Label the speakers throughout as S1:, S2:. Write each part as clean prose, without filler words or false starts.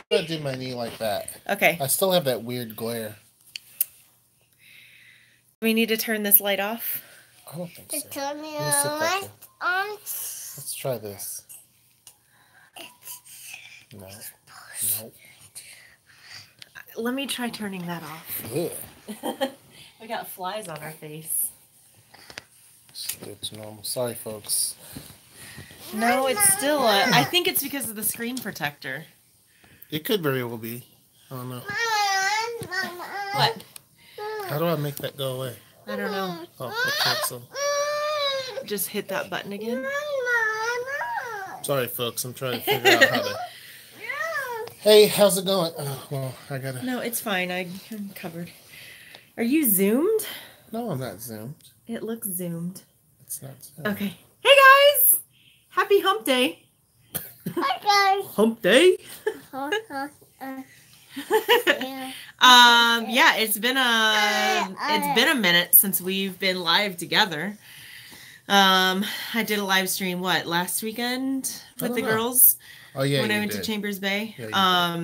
S1: gonna do my knee like that.
S2: Okay.
S1: I still have that weird glare.
S2: We need to turn this light off.
S1: I don't think so. Turn the light on. Let's try this. No. Nope.
S2: Let me try turning that off.
S1: Yeah.
S2: We got flies on our face.
S1: It's normal. Sorry, folks.
S2: No, it's still. I think it's because of the screen protector.
S1: It could very well be. I don't know.
S2: What?
S1: How do I make that go away?
S2: I don't know.
S1: Oh, cancel.
S2: Just hit that button again.
S1: Sorry, folks. I'm trying to figure out how to. Hey, how's it going? Oh, well, I gotta.
S2: No, it's fine. I'm covered. Are you zoomed?
S1: No, I'm not zoomed.
S2: It looks zoomed.
S1: It's not zoomed.
S2: Okay. Hey guys! Happy Hump Day.
S3: Hi guys.
S2: Hump Day. Yeah, it's been a minute since we've been live together. I did a live stream last weekend with the girls.
S1: Oh yeah,
S2: when I went to Chambers Bay.
S1: Yeah,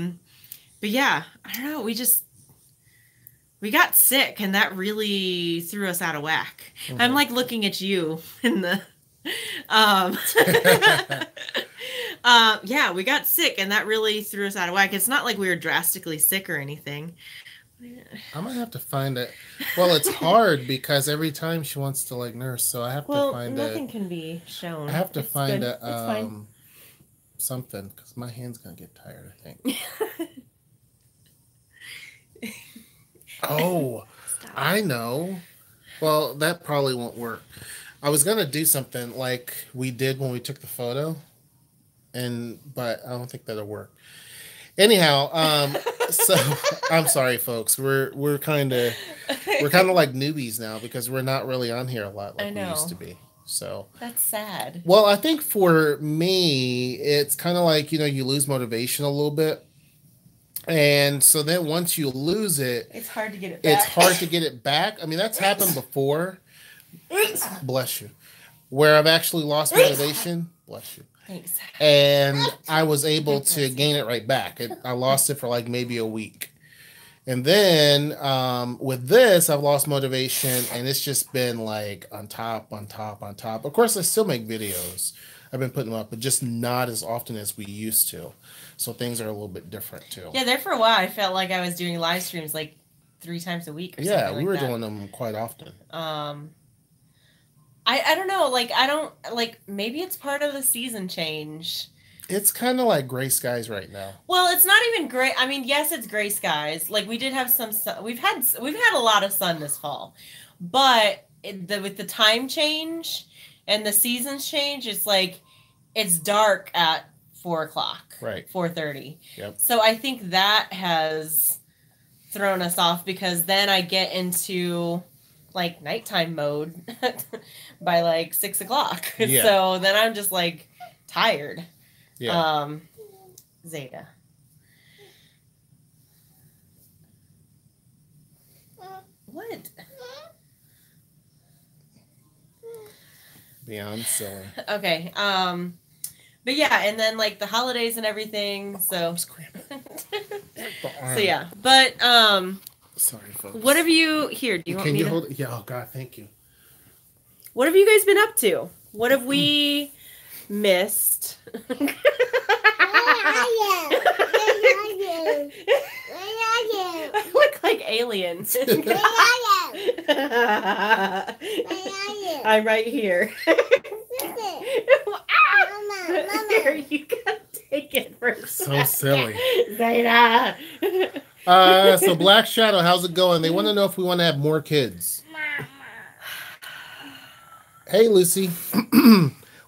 S2: but yeah, I don't know. We got sick, and that really threw us out of whack. Mm-hmm. I'm like looking at you in the. Yeah, we got sick, and that really threw us out of whack. It's not like we were drastically sick or anything.
S1: I'm gonna have to find it. Well, it's hard because every time she wants to like nurse, so I have to find it.
S2: Nothing can be shown.
S1: I have to find something because my hand's gonna get tired, I think. Oh, stop. I know. Well, that probably won't work. I was gonna do something like we did when we took the photo, but I don't think that'll work. Anyhow, so I'm sorry, folks. We're kind of like newbies now because we're not really on here a lot like we used to be. So
S2: that's sad.
S1: Well, I think for me, it's kind of like, you lose motivation a little bit. And so then once you lose it,
S2: it's hard to get it back.
S1: It's hard to get it back. I mean, that's happened before. Bless you. Where I've actually lost motivation. Bless you.
S2: Thanks.
S1: And I was able to gain it right back. I lost it for like maybe a week. And then with this, I've lost motivation, and it's just been like on top, on top, on top. Of course, I still make videos. I've been putting them up, but just not as often as we used to. So things are a little bit different too.
S2: Yeah, there for a while, I felt like I was doing live streams like 3 times a week or something like that.
S1: Yeah, we were doing them quite often.
S2: I don't know, like, I don't, like, maybe it's part of the season change.
S1: It's kind of like gray skies right now.
S2: Well, it's not even gray. I mean, yes, it's gray skies. Like, we did have some sun. We've had a lot of sun this fall. But with the time change and the seasons change, it's like, it's dark at 4 o'clock.
S1: Right.
S2: 4:30.
S1: Yep.
S2: So I think that has thrown us off because then I get into like nighttime mode by like 6 o'clock. Yeah. So then I'm just like tired.
S1: Yeah.
S2: Zeta. What?
S1: Beyond silly.
S2: Okay. But yeah, and then like the holidays and everything. So. So yeah, but
S1: Sorry, folks.
S2: What have you here? Do you want me to
S1: hold it? Yeah. Oh God, thank you.
S2: What have you guys been up to? What have we missed? I look like aliens. I'm right here. Here, you gotta take it first.
S1: So silly.
S2: Zeta.
S1: So Black Shadow, how's it going? They want to know if we want to have more kids. Hey, Lucy.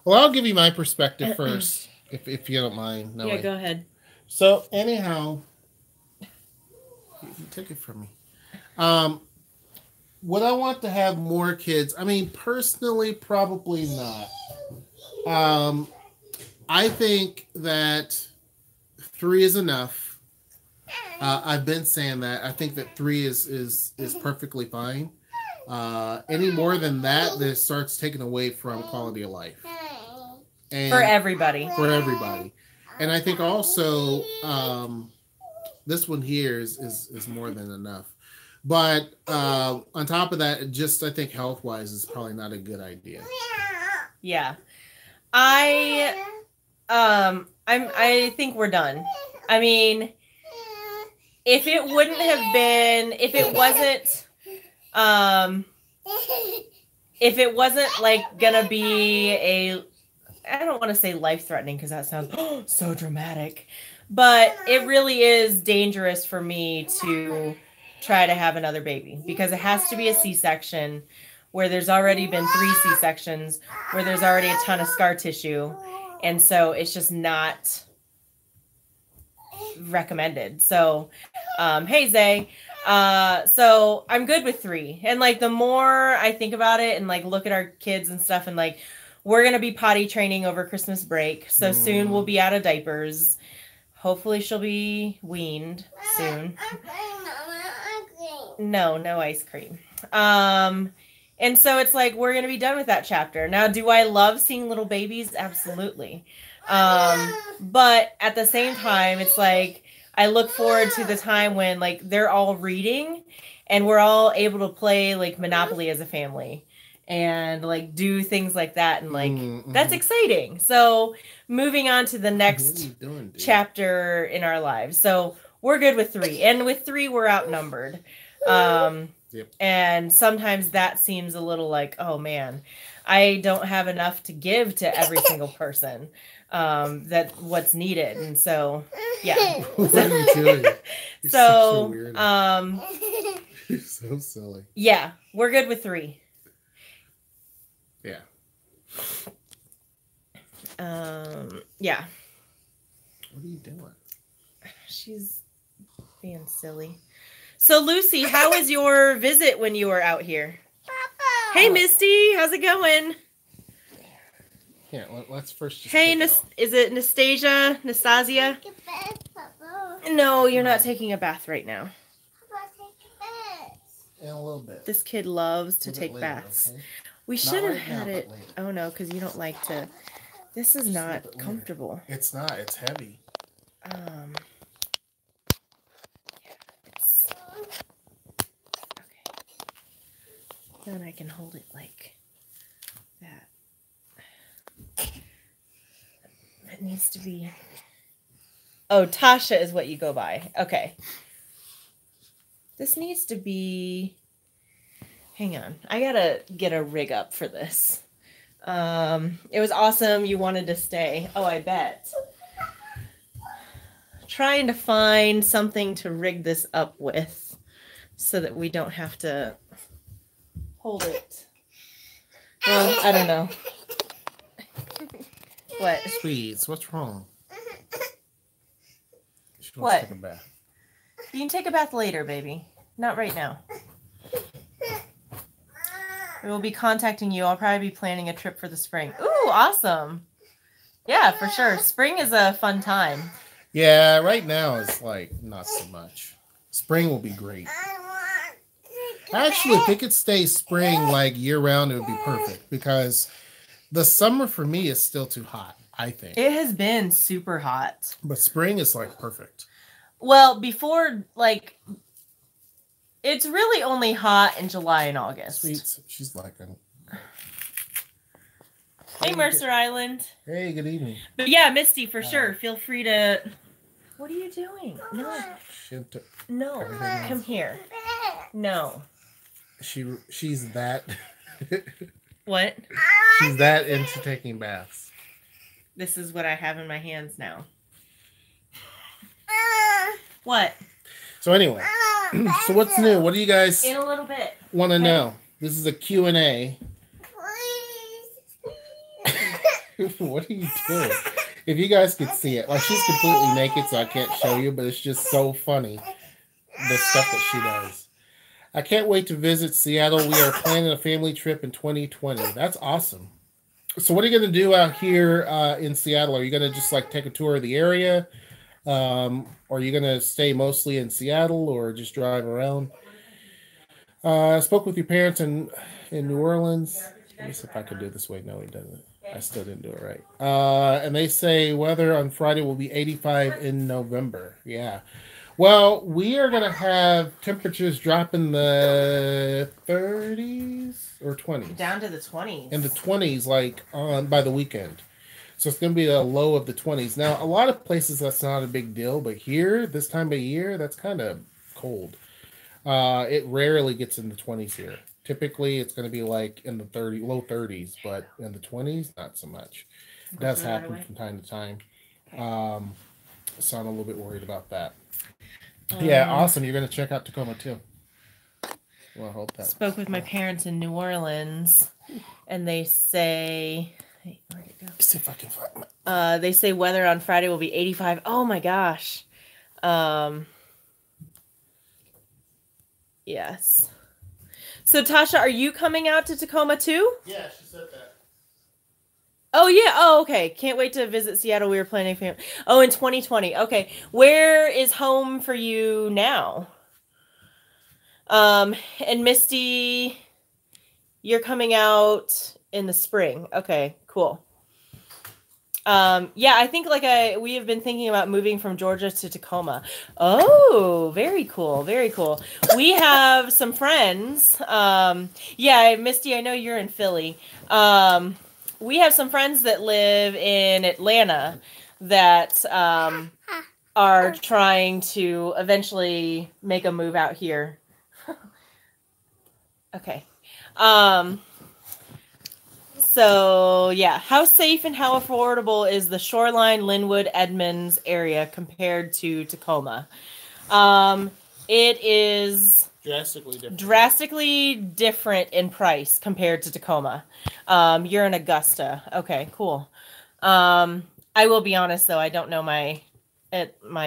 S1: Well, I'll give you my perspective first, if you don't mind. No,
S2: yeah, go ahead.
S1: So, anyhow, you take it from me. Would I want to have more kids? I mean, personally, probably not. I think that 3 is enough. I've been saying that. I think that 3 is perfectly fine. Any more than that, this starts taking away from quality of life. And
S2: for everybody.
S1: For everybody. And I think also this one here is more than enough. But on top of that, just I think health wise is probably not a good idea.
S2: Yeah. I think we're done. I mean, if it wasn't like gonna be I don't want to say life threatening because that sounds so dramatic, but it really is dangerous for me to try to have another baby because it has to be a C-section where there's already been 3 C-sections where there's already a ton of scar tissue. And so it's just not recommended. So, hey, Zay. So I'm good with 3. And like the more I think about it and like look at our kids and stuff and like we're going to be potty training over Christmas break. So soon we'll be out of diapers. Hopefully she'll be weaned soon. No ice cream. And so it's like, we're going to be done with that chapter. Now, do I love seeing little babies? Absolutely. But at the same time, it's like, I look forward to the time when like they're all reading and we're all able to play like Monopoly as a family and like do things like that. And like, that's exciting. So moving on to the next chapter in our lives. So we're good with 3. And with 3, we're outnumbered. Yep. And sometimes that seems a little like, oh man, I don't have enough to give to every single person that what's needed. And so, yeah.
S1: What are you doing? You're so weird. You're so silly.
S2: Yeah, we're good with 3.
S1: Yeah.
S2: Yeah.
S1: What are you doing?
S2: She's being silly. So, Lucy, how was your visit when you were out here? Papa. Hey, Misty, how's it going?
S1: Yeah, let's first just
S2: is it Nastasia? No, you're not taking a bath right now.
S1: In a little bit.
S2: This kid loves to take baths. Okay? We should have had it. Oh, no, because you don't like to. This is not comfortable.
S1: It's not. It's heavy.
S2: Then I can hold it like that. It needs to be... Oh, Tasha is what you go by. Okay. This needs to be... Hang on. I gotta get a rig up for this. It was awesome. You wanted to stay. Oh, I bet. Trying to find something to rig this up with so that we don't have to... hold it. Well, I don't know. What?
S1: Sweets, what's wrong? She wants
S2: what?
S1: To take a bath.
S2: You can take a bath later, baby. Not right now. We will be contacting you. I'll probably be planning a trip for the spring. Ooh, awesome. Yeah, for sure. Spring is a fun time.
S1: Yeah, right now it's like not so much. Spring will be great. Actually, if it could stay spring like year round, it would be perfect because the summer for me is still too hot, I think.
S2: It has been super hot.
S1: But spring is like perfect.
S2: Well, before like it's really only hot in July and August.
S1: Sweet. She's like
S2: Hey, Mercer Island.
S1: Hey, good evening.
S2: But yeah, Misty, for sure. Feel free to... What are you doing? No, come here. No.
S1: She's that...
S2: What?
S1: She's that into taking baths.
S2: This is what I have in my hands now. What?
S1: So anyway, so what's new? What do you guys
S2: in a little bit
S1: want to know? This is a Q&A. What are you doing? If you guys could see it, like she's completely naked, so I can't show you, but it's just so funny the stuff that she does. I can't wait to visit Seattle. We are planning a family trip in 2020. That's awesome. So what are you going to do out here in Seattle? Are you going to just like take a tour of the area? Or are you going to stay mostly in Seattle or just drive around? I spoke with your parents in New Orleans. Let me see if I can do it this way. No, he doesn't. I still didn't do it right. And they say weather on Friday will be 85 in November. Yeah. Well, we are going to have temperatures drop in the 30s or 20s.
S2: Down to the 20s.
S1: In the 20s, like by the weekend. So it's going to be a low of the 20s. Now, a lot of places that's not a big deal, but here, this time of year, that's kind of cold. It rarely gets in the 20s here. Typically, it's going to be like in the low 30s, but in the 20s, not so much. It does happen from time to time. So I'm a little bit worried about that. Yeah, awesome. You're going to check out Tacoma too. Well, I hope that.
S2: Spoke with my parents in New Orleans, and they say, hey, where'd it go?
S1: See if I can find my...
S2: They say weather on Friday will be 85. Oh my gosh. Yes. So Tasha, are you coming out to Tacoma too?
S1: Yeah, she said that.
S2: Oh yeah. Oh, okay. Can't wait to visit Seattle. We were planning. Oh, in 2020. Okay. Where is home for you now? And Misty, you're coming out in the spring. Okay, cool. Yeah, I think we have been thinking about moving from Georgia to Tacoma. Oh, very cool. Very cool. We have some friends. Yeah, Misty, I know you're in Philly. We have some friends that live in Atlanta that are trying to eventually make a move out here. Okay. So, yeah, how safe and how affordable is the Shoreline, Linwood, Edmonds area compared to Tacoma? It is drastically different in price compared to Tacoma. You're in Augusta. Okay, cool. I will be honest, though, I don't know my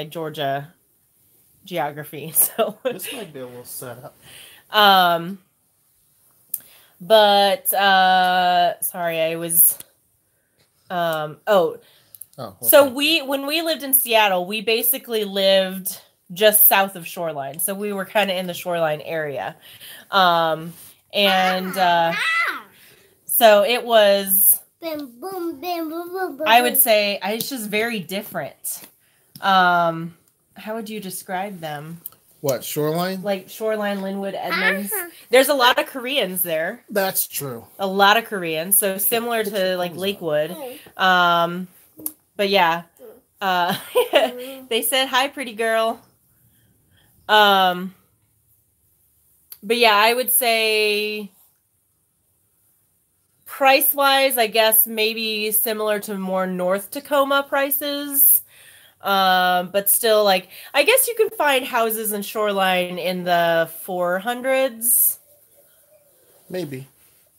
S2: Georgia geography. So
S1: this might be a little setup.
S2: But sorry, I was so when we lived in Seattle, we basically lived just south of Shoreline. So we were kind of in the Shoreline area. So it was I would say it's just very different. How would you describe them?
S1: What, Shoreline?
S2: Like Shoreline, Linwood, Edmonds. There's a lot of Koreans there.
S1: That's true.
S2: A lot of Koreans. So similar to like Lakewood. But yeah. They said, hi, pretty girl. But yeah, I would say price-wise, I guess maybe similar to more North Tacoma prices. But still, like, I guess you can find houses in Shoreline in the 400s.
S1: Maybe.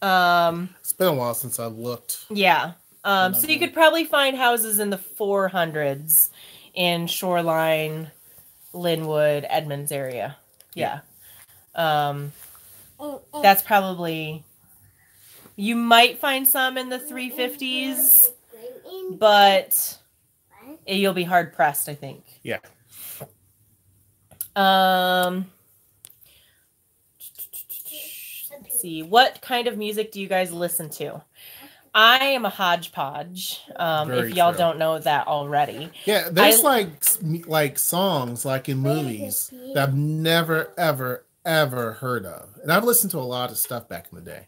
S1: It's been a while since I've looked.
S2: Yeah. So you could probably find houses in the 400s in Shoreline, Linwood, Edmonds area. Yeah. That's probably... You might find some in the 350s, but... You'll be hard pressed, I think.
S1: Yeah.
S2: Let's see. What kind of music do you guys listen to? I am a hodgepodge. If y'all don't know that already.
S1: Yeah, there's like songs like in movies that I've never ever heard of, and I've listened to a lot of stuff back in the day.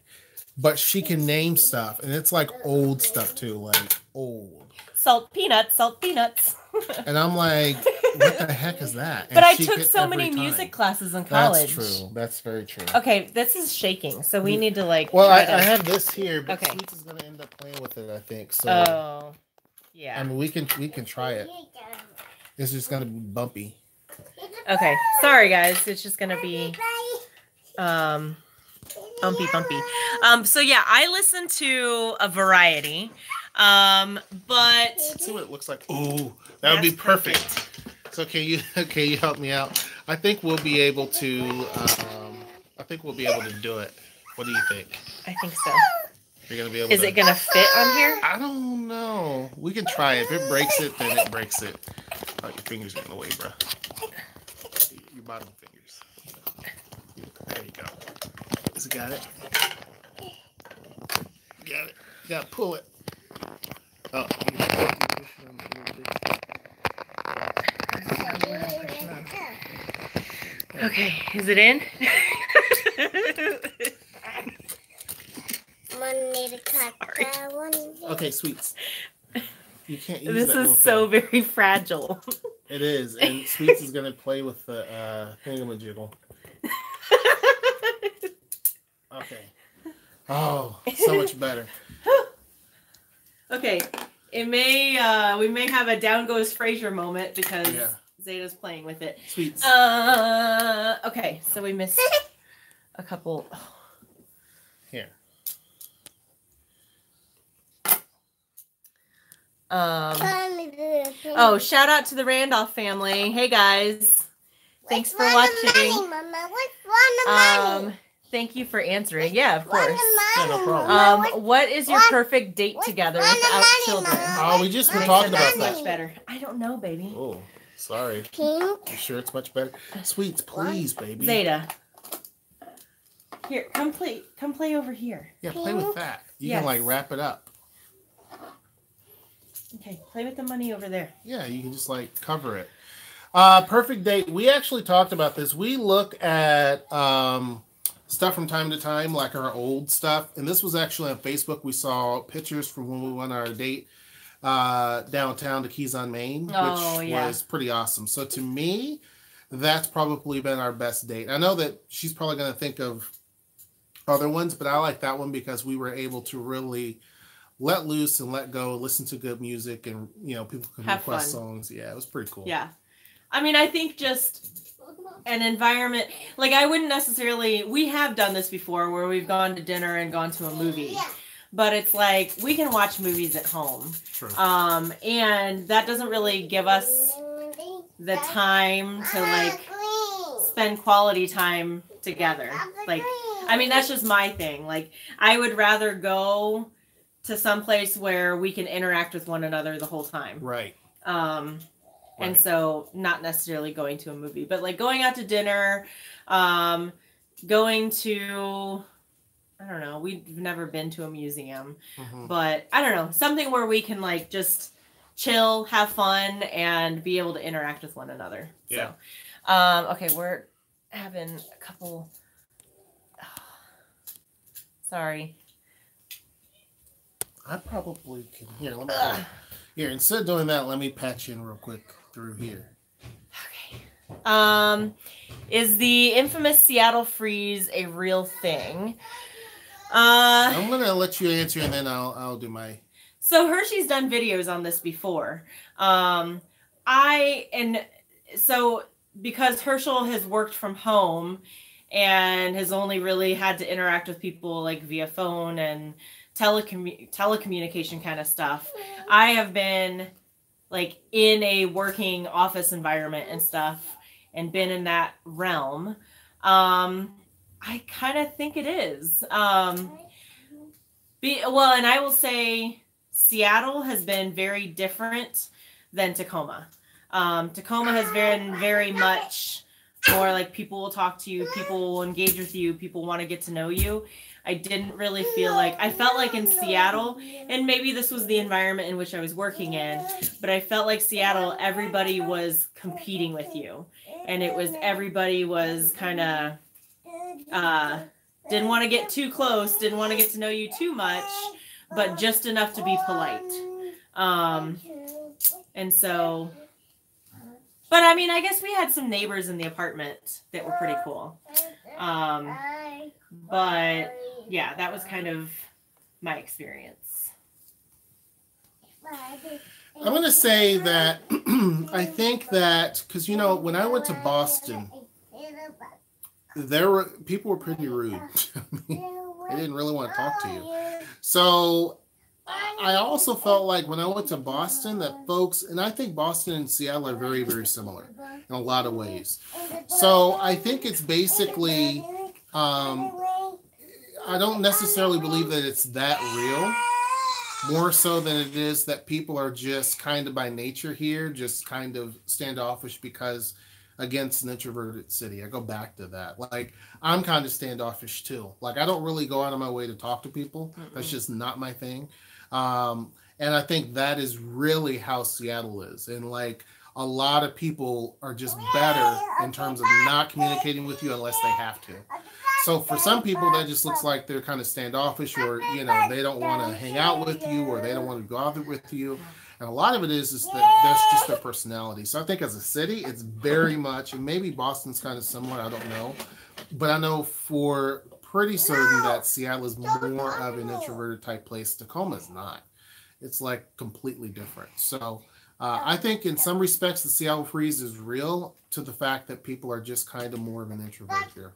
S1: But she can name stuff, and it's like old stuff too, like old.
S2: Salt peanuts, salt peanuts.
S1: And I'm like, what the heck is that? And
S2: but I took so many music classes in college.
S1: That's true. That's very true.
S2: Okay, this is shaking, so we need to like.
S1: Well, I have this here, but
S2: okay.
S1: Sweets is gonna end up playing with it, I think. So.
S2: Oh, yeah.
S1: I mean, we can try it. It's just gonna be bumpy.
S2: Okay, sorry guys. It's just gonna be bumpy. So yeah, I listen to a variety. But
S1: let's see what it looks like. Ooh, that would be perfect. So can you help me out? I think we'll be able to do it. What do you think?
S2: I think so.
S1: You're gonna be able.
S2: Is it gonna fit on here?
S1: I don't know. We can try it. If it breaks it, then it breaks it. Oh, your fingers are in the way, bro. Your bottom fingers. There you go. Has it got it? Got it. You gotta pull it. Oh,
S2: okay, is it in?
S1: Okay, sweets. You can't use
S2: this
S1: that
S2: is so
S1: thing.
S2: very fragile.
S1: It is, and Sweets is gonna play with the thingamajiggle. Okay. Oh, so much better.
S2: Okay, it may we may have a down goes Frasier moment because Zeta's playing with it.
S1: Sweets.
S2: Okay, so we missed a couple.
S1: Here.
S2: Oh, shout out to the Randolph family. Hey guys. Thanks for watching. Thank you for answering. Yeah, of course.
S1: Yeah, no problem.
S2: What is your perfect date together without children?
S1: Oh, we just were talking about that.
S2: Much better. I don't know, baby.
S1: Oh, sorry. You sure it's much better? Sweets, please, baby.
S2: Zeta. Here, come play over here.
S1: Yeah, play with that. You can like wrap it up.
S2: Okay, play with the money over there.
S1: Yeah, you can just like cover it. Perfect date. We actually talked about this. We look at stuff from time to time, like our old stuff. And this was actually on Facebook. We saw pictures from when we went on our date downtown to Keys on Main, which was pretty awesome. So to me, that's probably been our best date. I know that she's probably going to think of other ones, but I like that one because we were able to really let loose and let go, listen to good music, and people can request songs. Yeah, it was pretty cool.
S2: Yeah. I mean, I think just an environment, like I wouldn't necessarily, we have done this before where we've gone to dinner and gone to a movie, but it's like we can watch movies at home.
S1: True.
S2: And that doesn't really give us the time to like spend quality time together. Like, I mean, that's just my thing. Like, I would rather go to some place where we can interact with one another the whole time.
S1: Right.
S2: And so not necessarily going to a movie, but like going out to dinner, going to, I don't know, we've never been to a museum, but I don't know, something where we can like just chill, have fun, and be able to interact with one another.
S1: Yeah.
S2: So, okay, we're having a couple, sorry.
S1: I probably can. Here, let me. Here, instead of doing that, let me patch in real quick through here.
S2: Okay. Is the infamous Seattle freeze a real thing?
S1: I'm gonna let you answer, and then I'll do my.
S2: So Hershey's done videos on this before. So because Herschel has worked from home and has only really had to interact with people like via phone and telecommunication kind of stuff, I have been like in a working office environment and stuff and been in that realm. I kind of think it is. And I will say Seattle has been very different than Tacoma. Tacoma has been very much more like people will talk to you, people will engage with you, people want to get to know you. I didn't really feel like, I felt like in Seattle, and maybe this was the environment in which I was working in, but I felt like Seattle, everybody was competing with you. And it was, everybody was kind of, didn't want to get too close, didn't want to get to know you too much, but just enough to be polite. And so, but I mean, I guess we had some neighbors in the apartment that were pretty cool. But yeah, that was kind of my experience.
S1: I'm going to say that I think that, because, when I went to Boston, people were pretty rude. They didn't really want to talk to you. So I also felt like when I went to Boston that folks, and I think Boston and Seattle are very, very similar in a lot of ways. So I think it's basically, I don't necessarily believe that it's that real, more so than it is that people are just kind of by nature here, just kind of standoffish because, again, it's an introverted city. I go back to that. Like, I'm kind of standoffish too. Like, I don't really go out of my way to talk to people. That's just not my thing. And I think that is really how Seattle is. And like a lot of people are just better in terms of not communicating with you unless they have to. So for some people, that just looks like they're kind of standoffish, or, you know, they don't want to hang out with you, or they don't want to go out with you. And a lot of it is that that's just their personality. So I think as a city, it's very much, and maybe Boston's kind of similar, I don't know. But I know for pretty certain that Seattle is more of an introverted type place. Tacoma is not. It's like completely different. So I think in some respects, the Seattle freeze is real to the fact that people are just kind of more of an introvert here.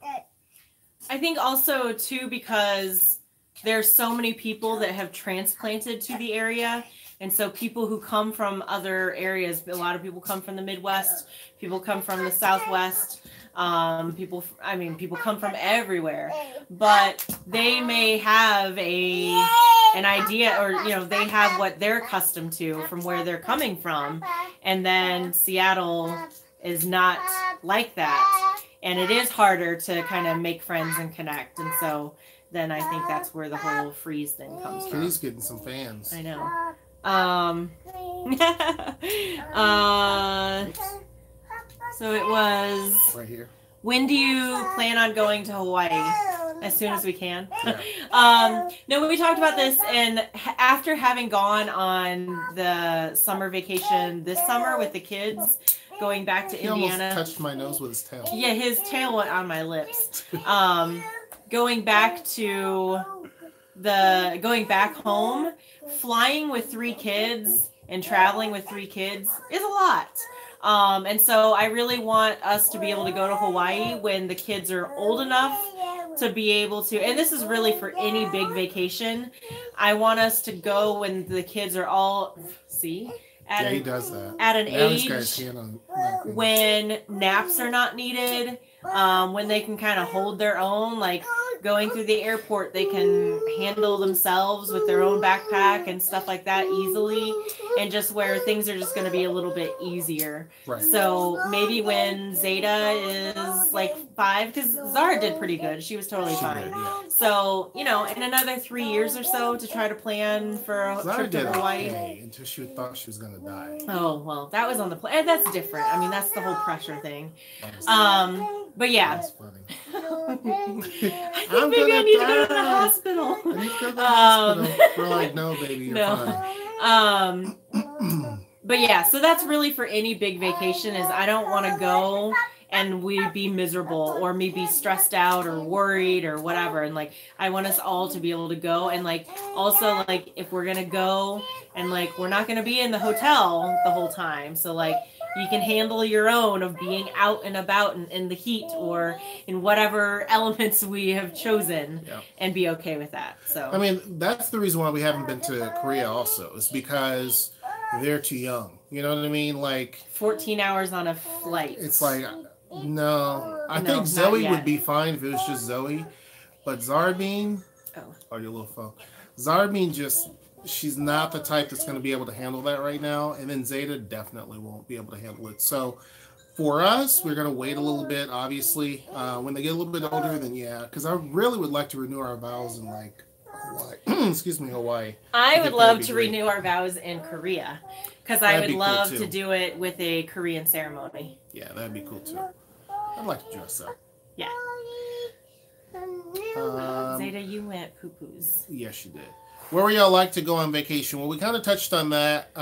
S2: I think also too, because there's so many people that have transplanted to the area. And so people who come from other areas, a lot of people come from the Midwest, people come from the Southwest, people come from everywhere, but they may have an idea, or, you know, they have what they're accustomed to from where they're coming from. And then Seattle is not like that. And it is harder to kind of make friends and connect. And so then I think that's where the whole freeze thing comes from.
S1: He's getting some fans.
S2: I know. So it was
S1: right here.
S2: When do you plan on going to Hawaii? As soon as we can.
S1: Yeah.
S2: No, we talked about this, and after having gone on the summer vacation this summer with the kids, going back to Indiana.
S1: He almost touched my nose with his tail.
S2: Yeah, his tail went on my lips. Going back home, flying with 3 kids and traveling with 3 kids is a lot. And so I really want us to be able to go to Hawaii when the kids are old enough to be able to, and this is really for any big vacation. I want us to go when the kids are all, he does that. At an age when naps are not needed, when they can kind of hold their own, like going through the airport, they can handle themselves with their own backpack and stuff like that easily, and just where things are just going to be a little bit easier.
S1: Right.
S2: So maybe when Zeta is like 5, because Zara did pretty good. She was totally fine. Yeah. So, you know, in another 3 years or so to try to plan for a trip to Hawaii.
S1: Until she thought she was going to die.
S2: Oh, well, that was on the plan. That's different. I mean, that's the whole pressure thing. But yeah.
S1: That's funny.
S2: I think maybe I need to go to the hospital.
S1: I need to go to the hospital. We're like, no, baby, you're fine.
S2: But yeah, so that's really for any big vacation, is I don't want to go and we be miserable or me be stressed out or worried or whatever. And like, I want us all to be able to go. And like, also like, if we're going to go and like, we're not going to be in the hotel the whole time. So like, you can handle your own of being out and about in the heat or in whatever elements we have chosen, and be okay with that. So
S1: I mean, that's the reason why we haven't been to Korea also, is because they're too young. You know what I mean? Like
S2: 14 hours on a flight.
S1: It's like, no. I think Zoe would be fine if it was just Zoe. But Zarbine, your little phone. Zarbine she's not the type that's going to be able to handle that right now. And then Zeta definitely won't be able to handle it. So for us, we're going to wait a little bit, obviously. When they get a little bit older, then yeah. Because I really would like to renew our vows in like Hawaii. Excuse me, Hawaii.
S2: I would love to renew our vows in Korea. Because I would love to do it with a Korean ceremony.
S1: Yeah, that'd be cool too. I'd like to dress up.
S2: Yeah. Zeta, you went poo-poos.
S1: Yes, you did. Where would y'all like to go on vacation? Well, we kind of touched on that.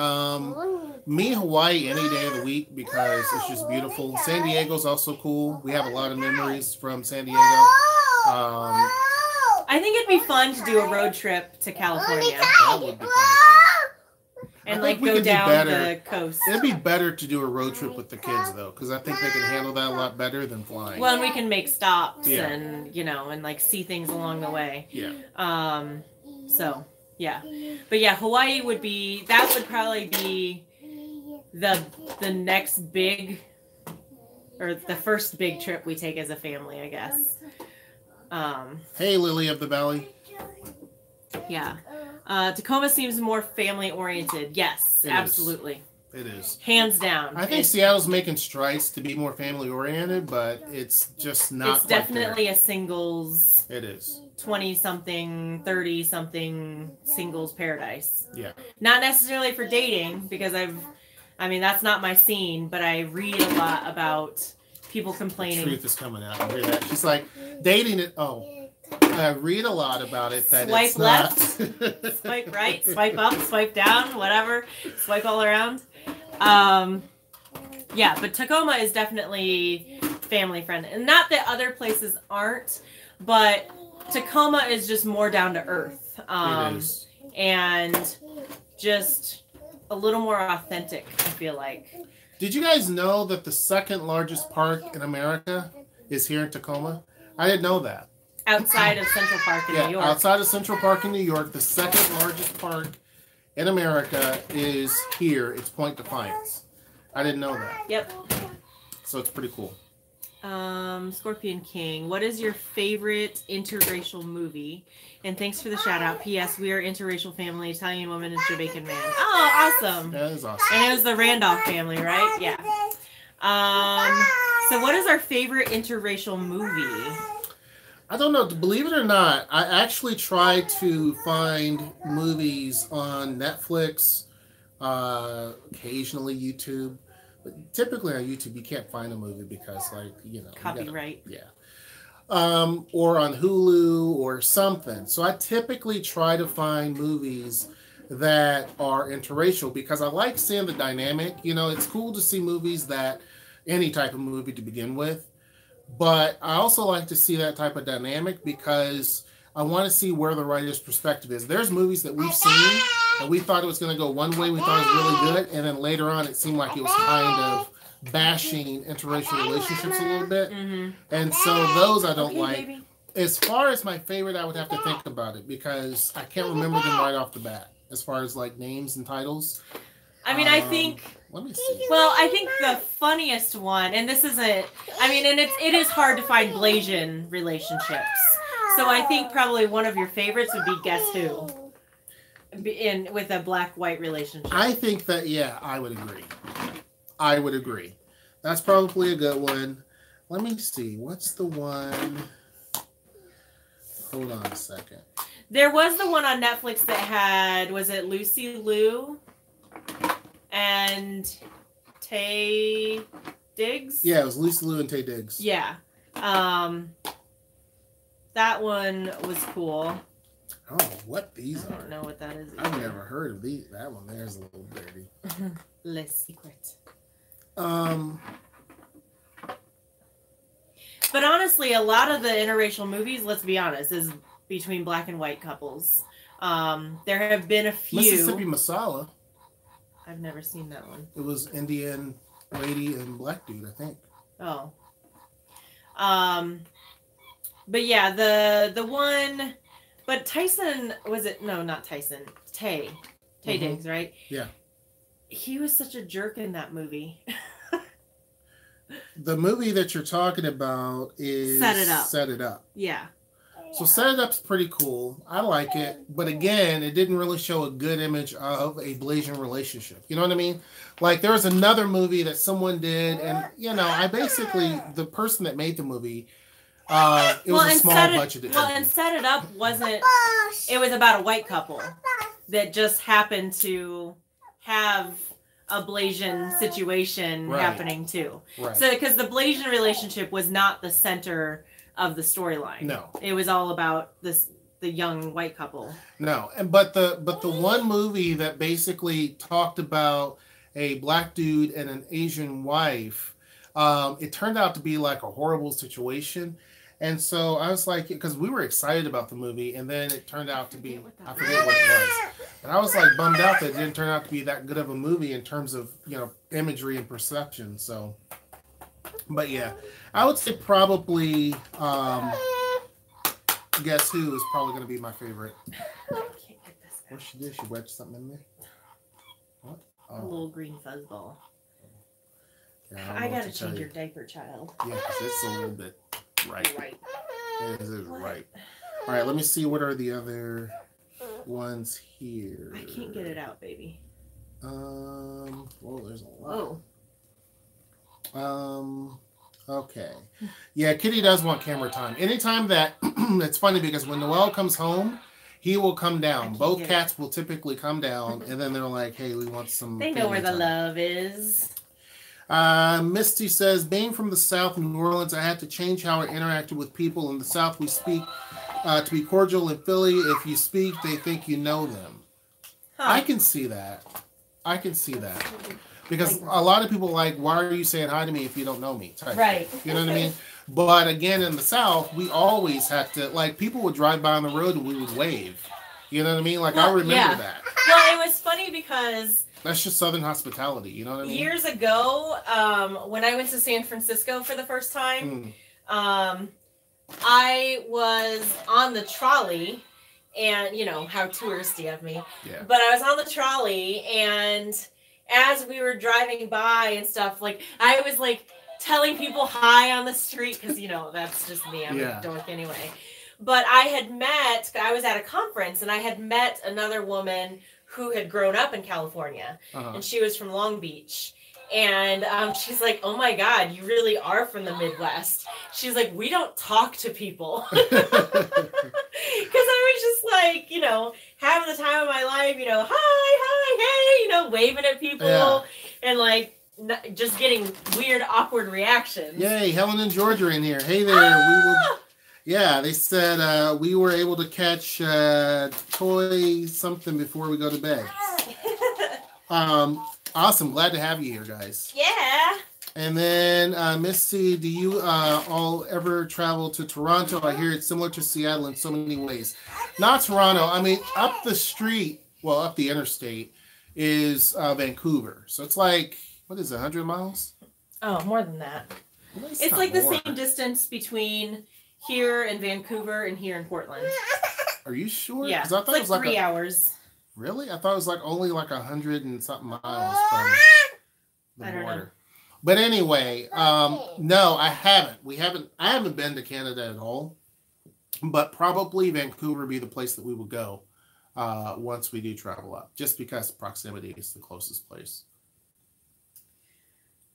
S1: Me, Hawaii, any day of the week, because it's just beautiful. San Diego's also cool. We have a lot of memories from San Diego.
S2: I think it'd be fun to do a road trip to California.
S1: That would be fun.
S2: And like go down the coast.
S1: It'd be better to do a road trip with the kids though, because I think they can handle that a lot better than flying.
S2: Well, and we can make stops and, you know, and like see things along the way.
S1: Yeah.
S2: So yeah, but yeah, Hawaii would probably be the next big, or the first big trip we take as a family, I guess.
S1: Hey, Lily of the Valley.
S2: Yeah. Tacoma seems more family oriented. Yes, absolutely.
S1: It is.
S2: Hands down.
S1: I think Seattle's making strides to be more family oriented, but it's just not.
S2: It's definitely a singles.
S1: It is.
S2: 20-something, 30-something singles paradise.
S1: Yeah.
S2: Not necessarily for dating, because I mean, that's not my scene, but I read a lot about people complaining.
S1: The truth is coming out. I hear that. She's like, dating it. Oh, I read a lot about it. That
S2: Swipe
S1: it's
S2: left,
S1: not.
S2: swipe right, swipe up, swipe down, whatever. Swipe all around. Yeah, but Tacoma is definitely family friendly. And not that other places aren't, but Tacoma is just more down to earth.
S1: It is.
S2: And just a little more authentic, I feel like.
S1: Did you guys know that the second largest park in America is here in Tacoma? I didn't know that.
S2: Outside of Central Park in New York.
S1: Outside of Central Park in New York, the second largest park in America is here. It's Point Defiance. I didn't know that.
S2: Yep.
S1: So it's pretty cool.
S2: Scorpion King, what is your favorite interracial movie? And thanks for the shout out. P.S. We are interracial family, Italian woman and Jamaican man. Oh, awesome.
S1: That is awesome.
S2: And it was the Randolph family, right? Yeah. So what is our favorite interracial movie?
S1: I don't know. Believe it or not, I actually tried to find movies on Netflix, occasionally YouTube. But typically on YouTube, you can't find a movie because, like, you know.
S2: Copyright.
S1: Yeah. Or on Hulu or something. So I typically try to find movies that are interracial because I like seeing the dynamic. You know, it's cool to see movies that, any type of movie to begin with. But I also like to see that type of dynamic because I want to see where the writer's perspective is. There's movies that we've seen and we thought it was going to go one way, we thought it was really good, and then later on it seemed like it was kind of bashing interracial relationships a little bit. Mm-hmm. And so those I don't like. Baby. As far as my favorite, I would have to think about it because I can't remember them right off the bat as far as like names and titles.
S2: I mean, I think.
S1: Let me see.
S2: Well, I think the funniest one, and this isn't. I mean, and it is hard to find Blasian relationships. So I think probably one of your favorites would be Guess Who, with a black-white relationship.
S1: I think that I would agree. That's probably a good one. Let me see. What's the one? Hold on a second.
S2: There was the one on Netflix that had, was it Lucy Liu and Taye Diggs?
S1: Yeah, it was Lucy Liu and Taye Diggs.
S2: Yeah. That one was cool.
S1: I don't know what these are.
S2: I don't know what that is either.
S1: I've never heard of these. That one there's a little dirty.
S2: Le Secret. But honestly, a lot of the interracial movies, let's be honest, is between black and white couples. There have been a few.
S1: Mississippi Masala.
S2: I've never seen that one.
S1: It was Indian lady and black dude, I think.
S2: Oh. But yeah, the one, but Tyson, was it? No, not Tyson. Taye Diggs, right?
S1: Yeah.
S2: He was such a jerk in that movie.
S1: The movie that you're talking about is Set It Up.
S2: Yeah.
S1: So Set It Up's pretty cool. I like it. But again, it didn't really show a good image of a Blasian relationship. You know what I mean? Like, there was another movie that someone did, and, you know, the person that made the movie, it was a small budgeted.
S2: Well, and Set It Up wasn't, it was about a white couple that just happened to have a Blasian situation happening too. Right. So, because the Blasian relationship was not the center of the storyline.
S1: No.
S2: It was all about the young white couple.
S1: No. But the one movie that basically talked about a black dude and an Asian wife, it turned out to be like a horrible situation. And so I was like, because we were excited about the movie, and then it turned out to be, I forget what it was. And I was like bummed out that it didn't turn out to be that good of a movie in terms of, you know, imagery and perception. So, but yeah, I would say probably Guess Who is probably going to be my favorite. What she did? She wedged something in there? What?
S2: A little green fuzzball.
S1: Yeah,
S2: I got to change your diaper, child.
S1: Yeah, because it's a little bit right. It is right. All right, let me see. What are the other ones here?
S2: I can't get it out, baby.
S1: Well, there's a lot.
S2: Whoa.
S1: Okay. Yeah, Kitty does want camera time. Anytime that, it's funny because when Noel comes home, he will come down. Both cats will typically come down, and then they're like, hey, we want some
S2: They know where the love is.
S1: Misty says, being from the South, New Orleans, I had to change how I interacted with people. In the South, we speak to be cordial. In Philly, if you speak, they think you know them. Huh. I can see that. Because a lot of people are like, why are you saying hi to me if you don't know me?
S2: Right.
S1: You know what I mean? But again, in the South, we always had to, like, people would drive by on the road and we would wave. You know what I mean? Like, I remember that.
S2: Well, it was funny because...
S1: That's just Southern hospitality, you know what I mean?
S2: Years ago, when I went to San Francisco for the first time, I was on the trolley, and, you know, how touristy of me. Yeah. But I was on the trolley, and as we were driving by and stuff, like, I was, like, telling people hi on the street, because, you know, that's just me. I'm a dork anyway. But I was at a conference, and I had met another woman who had grown up in California, and she was from Long Beach. And she's like, oh my God, you really are from the Midwest. She's like, we don't talk to people. Because I was just like, you know, having the time of my life, you know, hi, hey, you know, waving at people and like just getting weird, awkward reactions.
S1: Yay, Helen and George are in here. Hey there. Yeah, they said we were able to catch toy something before we go to bed. Awesome. Glad to have you here, guys.
S2: Yeah.
S1: And then, Misty, do you all ever travel to Toronto? I hear it's similar to Seattle in so many ways. Not Toronto. I mean, up the street, well, up the interstate, is Vancouver. So it's like, what is it, 100 miles?
S2: Oh, more than that. Well, it's like the same distance between here in Vancouver and here in Portland.
S1: Are you sure?
S2: Yeah,
S1: I thought
S2: it's like 3 hours.
S1: Really? I thought it was like only like 100 and something miles from the border. Know. But anyway, no, I haven't. I haven't been to Canada at all. But probably Vancouver would be the place that we will go once we do travel up, just because proximity is the closest place.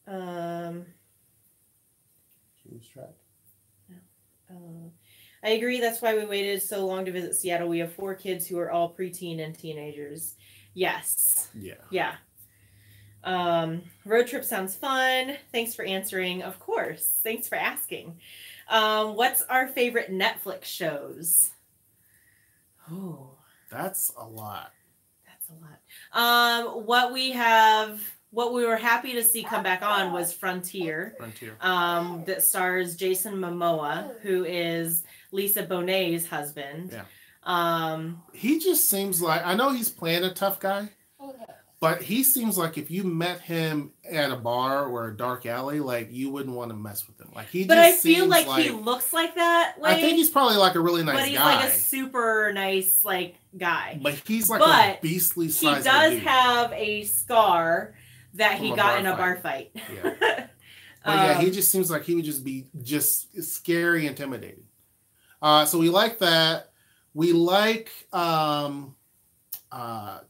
S1: Lose track.
S2: I agree. That's why we waited so long to visit Seattle. We have 4 kids who are all preteen and teenagers. Yes. Yeah. Road trip sounds fun. Thanks for answering. Of course. Thanks for asking. What's our favorite Netflix shows? Oh,
S1: that's a lot.
S2: What we were happy to see come back on was Frontier. That stars Jason Momoa, who is Lisa Bonet's husband.
S1: Yeah. He just seems like, I know he's playing a tough guy, but he seems like if you met him at a bar or a dark alley, like you wouldn't want to mess with him. Like
S2: But I feel like he looks like that. Like,
S1: I think he's probably like a really nice guy.
S2: But he's like a super nice guy.
S1: But he's like a beastly size.
S2: He does have a scar that he got in a bar fight.
S1: Yeah. But yeah, he just seems like he would just be scary, intimidating. So we like that. We like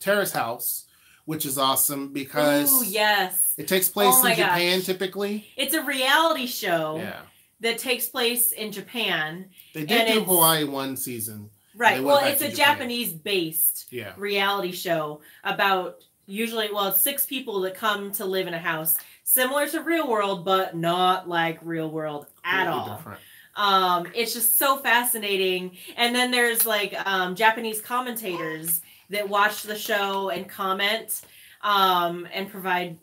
S1: Terrace House, which is awesome because it takes place in Japan typically.
S2: It's a reality show that takes place in Japan.
S1: They did do Hawaii one season.
S2: Right. Well, it's a Japanese-based reality show about usually, it's 6 people that come to live in a house similar to Real World, but not like Real World at all. Different. It's just so fascinating. And then there's Japanese commentators that watch the show and comment and provide,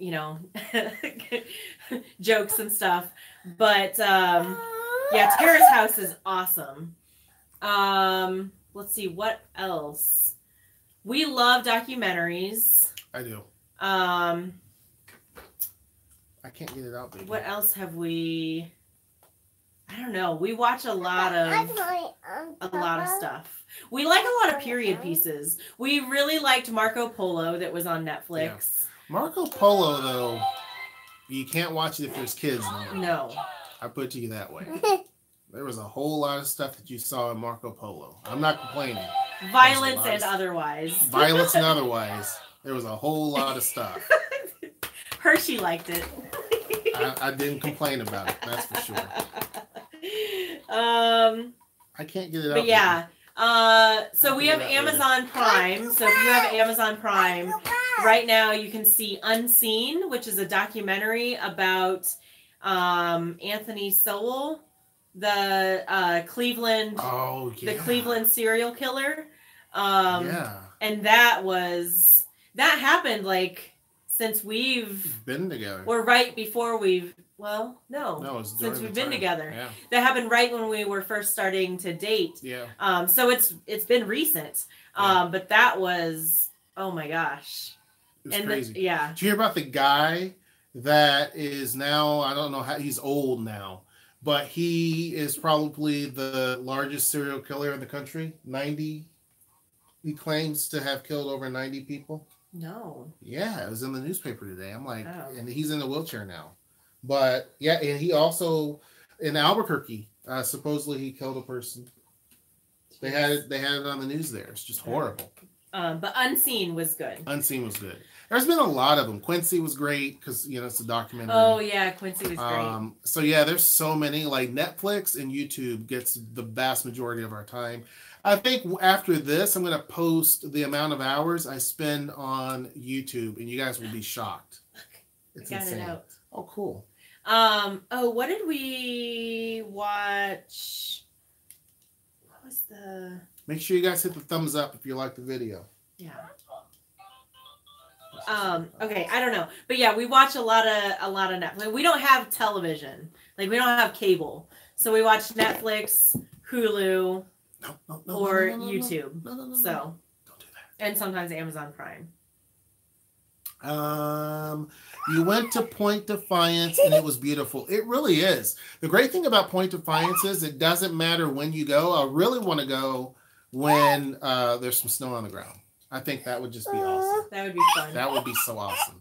S2: jokes and stuff. But Terrace House is awesome. Let's see, what else? We love documentaries.
S1: I do. I can't get it out, baby.
S2: What else have we? I don't know. We watch a lot of stuff. We like a lot of period pieces. We really liked Marco Polo that was on Netflix. Yeah.
S1: Marco Polo, though, you can't watch it if there's kids in it.
S2: No.
S1: I put it to you that way. There was a whole lot of stuff that you saw in Marco Polo. I'm not complaining.
S2: Violence and otherwise.
S1: Violence and otherwise. There was a whole lot of stuff.
S2: Hershey liked it.
S1: I didn't complain about it. That's for sure. I can't get it out.
S2: But yeah. So we have Amazon Prime. So if you have Amazon Prime, right now you can see Unseen, which is a documentary about Anthony Sowell, the Cleveland, the Cleveland serial killer. And that happened like since we've
S1: been together.
S2: Or right before we've. Well, no, since we've been together. Yeah. That happened right when we were first starting to date.
S1: Yeah.
S2: So it's been recent. But that was, oh my gosh.
S1: It was crazy.
S2: Yeah.
S1: Did you hear about the guy that is now, I don't know how, he's old now, but he is probably the largest serial killer in the country. 90, he claims to have killed over 90 people.
S2: No.
S1: Yeah, it was in the newspaper today. I'm like, and he's in a wheelchair now. But yeah, and he also in Albuquerque, supposedly he killed a person. They had it on the news there. It's just horrible.
S2: But Unseen was good.
S1: Unseen was good. There's been a lot of them. Quincy was great because it's a documentary.
S2: Oh yeah, Quincy was great.
S1: So yeah, there's so many. Like Netflix and YouTube gets the vast majority of our time. I think after this, I'm going to post the amount of hours I spend on YouTube, and you guys will be shocked. It's insane. It out. Oh, cool.
S2: What did we watch? What was the?
S1: Make sure you guys hit the thumbs up if you like the video.
S2: Yeah. Okay, I don't know, but yeah, we watch a lot of Netflix. We don't have television, like we don't have cable, so we watch Netflix, Hulu, or YouTube. So, don't do that. And sometimes Amazon Prime.
S1: You went to Point Defiance and it was beautiful. It really is. The great thing about Point Defiance is it doesn't matter when you go. I really want to go when there's some snow on the ground. I think that would just be awesome.
S2: That would be fun.
S1: That would be so awesome.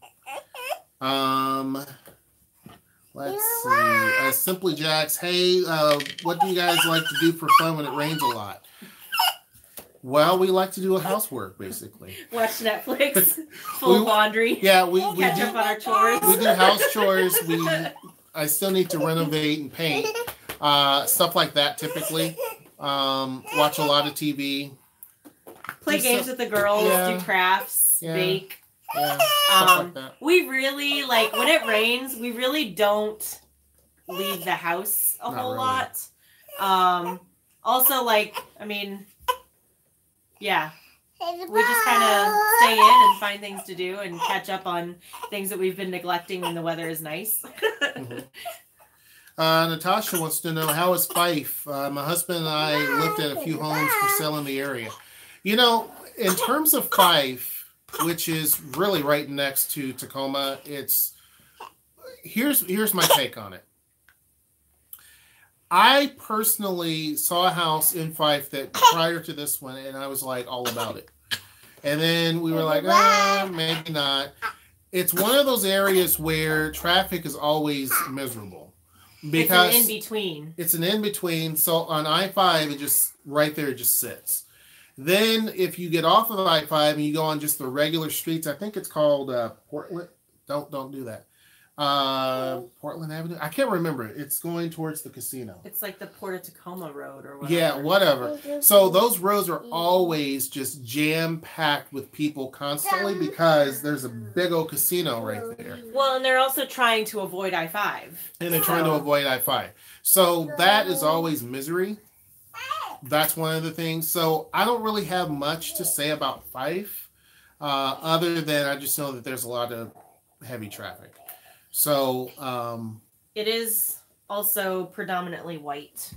S1: Let's see. Simply Jacks, hey, what do you guys like to do for fun when it rains a lot? Well, we like to do housework, basically.
S2: Watch Netflix, fold laundry.
S1: Yeah, we
S2: catch up on our chores.
S1: We do house chores. I still need to renovate and paint, stuff like that. Typically, watch a lot of TV.
S2: Play games with the girls. Do crafts. Bake.
S1: Yeah, stuff like that.
S2: We really when it rains. We really don't leave the house a whole lot. Also, yeah, we just kind of stay in and find things to do and catch up on things that we've been neglecting when the weather is nice.
S1: Mm-hmm. Natasha wants to know, how is Fife? My husband and I looked at a few homes for sale in the area. In terms of Fife, which is really right next to Tacoma, here's my take on it. I personally saw a house in Fife that prior to this one, and I was like all about it. And then we were like, maybe not. It's one of those areas where traffic is always miserable. Because
S2: it's an in-between.
S1: It's an in-between. So on I-5, it just sits. Then if you get off of I-5 and you go on just the regular streets, I think it's called Portland. Don't do that. Portland Avenue. I can't remember. It's going towards the casino.
S2: It's like the Port of Tacoma Road or whatever.
S1: Yeah, whatever. So those roads are always just jam-packed with people constantly because there's a big old casino right there.
S2: Well, and they're also trying to avoid I-5.
S1: And they're trying to avoid I-5. So that is always misery. That's one of the things. So I don't really have much to say about Fife, other than I just know that there's a lot of heavy traffic. So
S2: it is also predominantly white.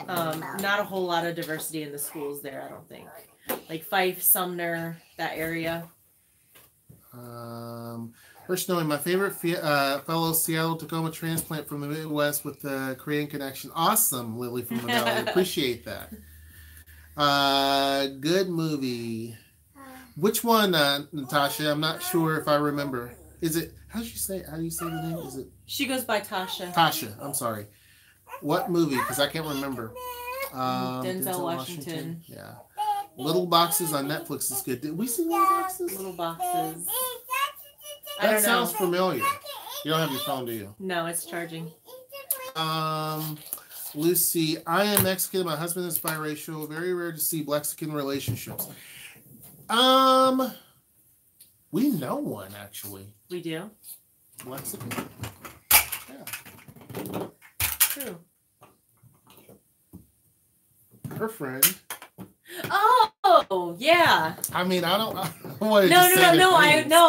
S2: Not a whole lot of diversity in the schools there, I don't think. Like Fife, Sumner, that area.
S1: First knowing my favorite fellow Seattle Tacoma transplant from the Midwest with the Korean connection. Awesome, Lily from the Valley. Appreciate that. Good movie. Which one, Natasha? I'm not sure if I remember. Is it, how do you say the name? Is it?
S2: She goes by Tasha.
S1: Tasha, I'm sorry. What movie? Because I can't remember.
S2: Denzel Washington.
S1: Yeah. Little Boxes on Netflix is good. Did we see Little Boxes?
S2: Little Boxes. I don't know.
S1: That sounds familiar. You don't have your phone, do you?
S2: No, it's charging.
S1: Lucy, I am Mexican. My husband is biracial. Very rare to see Mexican relationships. We know one actually.
S2: We do.
S1: Mexican. Yeah.
S2: True.
S1: Her friend.
S2: Oh, yeah.
S1: I mean, I don't want to
S2: No.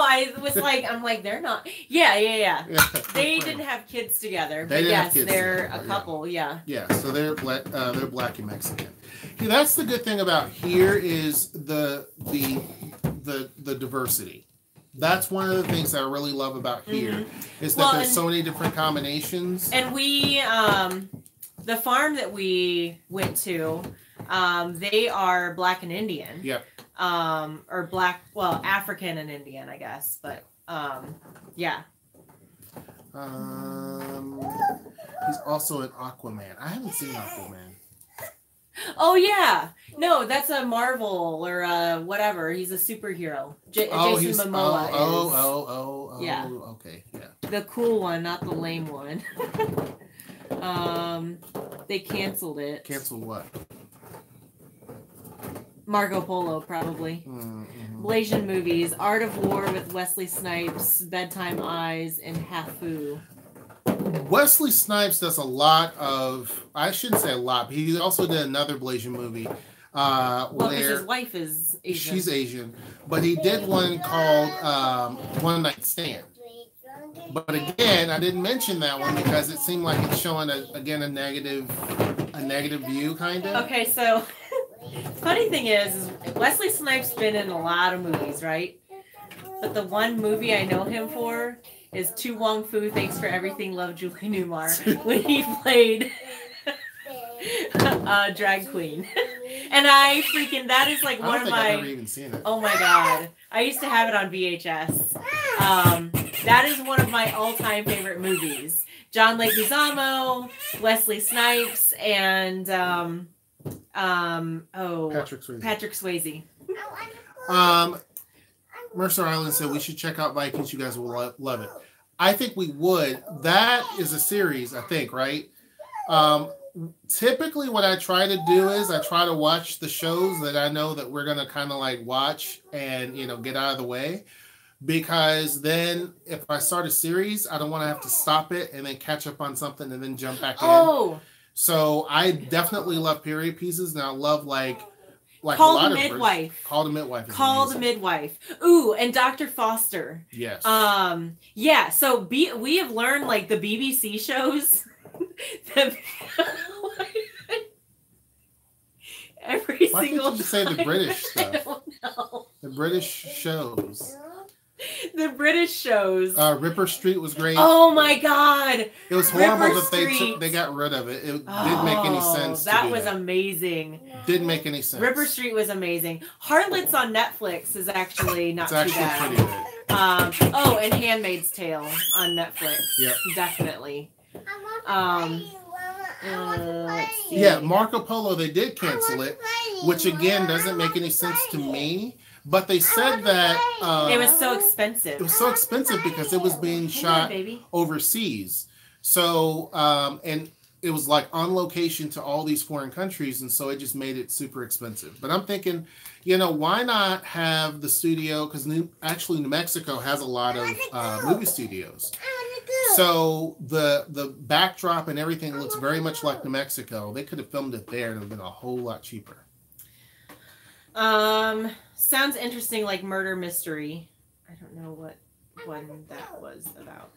S2: I was like, they're not. Yeah.
S1: Yeah,
S2: They didn't have kids together,
S1: They
S2: but
S1: didn't have
S2: yes,
S1: kids
S2: they're
S1: together,
S2: a couple. Yeah.
S1: Yeah, so they're black and Mexican. Yeah, that's the good thing about here is the diversity. That's one of the things I really love about here is that there's so many different combinations.
S2: And we, the farm that we went to, they are black and Indian.
S1: Yep.
S2: Or black, well, African and Indian, I guess. But yeah.
S1: He's also an Aquaman. I haven't seen Aquaman.
S2: Oh yeah, no, that's a Marvel or whatever. He's a superhero. Jason Momoa.
S1: Oh,
S2: yeah.
S1: Okay, yeah.
S2: The cool one, not the lame one. They canceled it.
S1: Canceled what?
S2: Marco Polo, probably.
S1: Mm-hmm.
S2: Malaysian movies: Art of War with Wesley Snipes, Bedtime Eyes, and Hafu.
S1: Wesley Snipes does a lot of, I shouldn't say a lot, but he also did another Malaysian movie.
S2: Well, because
S1: where
S2: his wife is Asian.
S1: She's Asian. But he did one called One Night Stand. But again, I didn't mention that one because it seemed like it's showing, a negative view, kind of.
S2: Okay, so funny thing is Wesley Snipes been in a lot of movies, right? But the one movie I know him for is To Wong Fu, Thanks for Everything, Love Julie Newmar, when he played drag queen. And that is like one of my,
S1: I've never even seen it.
S2: Oh my god. I used to have it on VHS. That is one of my all-time favorite movies. John Leguizamo, Wesley Snipes, and Patrick Swayze.
S1: Mercer Island said we should check out Vikings. You guys will love it. I think we would. That is a series, I think, right? Typically what I try to do is I try to watch the shows that I know that we're going to kind of like watch and, get out of the way. Because then if I start a series, I don't want to have to stop it and then catch up on something and then jump back in. So I definitely love period pieces, and I love like
S2: Called a Midwife.
S1: Called a Midwife.
S2: Called a Midwife. Ooh, and Dr. Foster.
S1: Yes.
S2: Yeah. So we have learned like the BBC shows. Every
S1: Why
S2: single.
S1: Can't you say the British stuff?
S2: I don't know.
S1: The British shows.
S2: The British shows.
S1: Ripper Street was great.
S2: Oh my god!
S1: It was horrible that they got rid of it. It didn't make any sense.
S2: That was amazing.
S1: Didn't make any sense.
S2: Ripper Street was amazing. Harlots on Netflix is actually not too bad.
S1: Pretty good.
S2: And Handmaid's Tale on Netflix.
S1: Yep.
S2: Definitely. Let's see.
S1: Yeah, Marco Polo, they did cancel it, which again doesn't make any sense to me. But they said that
S2: it was so expensive.
S1: It was so expensive because it was being shot overseas. So, and it was like on location to all these foreign countries, and so it just made it super expensive. But I'm thinking, why not have the studio? Because New Mexico has a lot of movie studios. So the backdrop and everything looks very much like New Mexico. They could have filmed it there, and it would have been a whole lot cheaper.
S2: Sounds interesting, like murder mystery. I don't know what one that was about.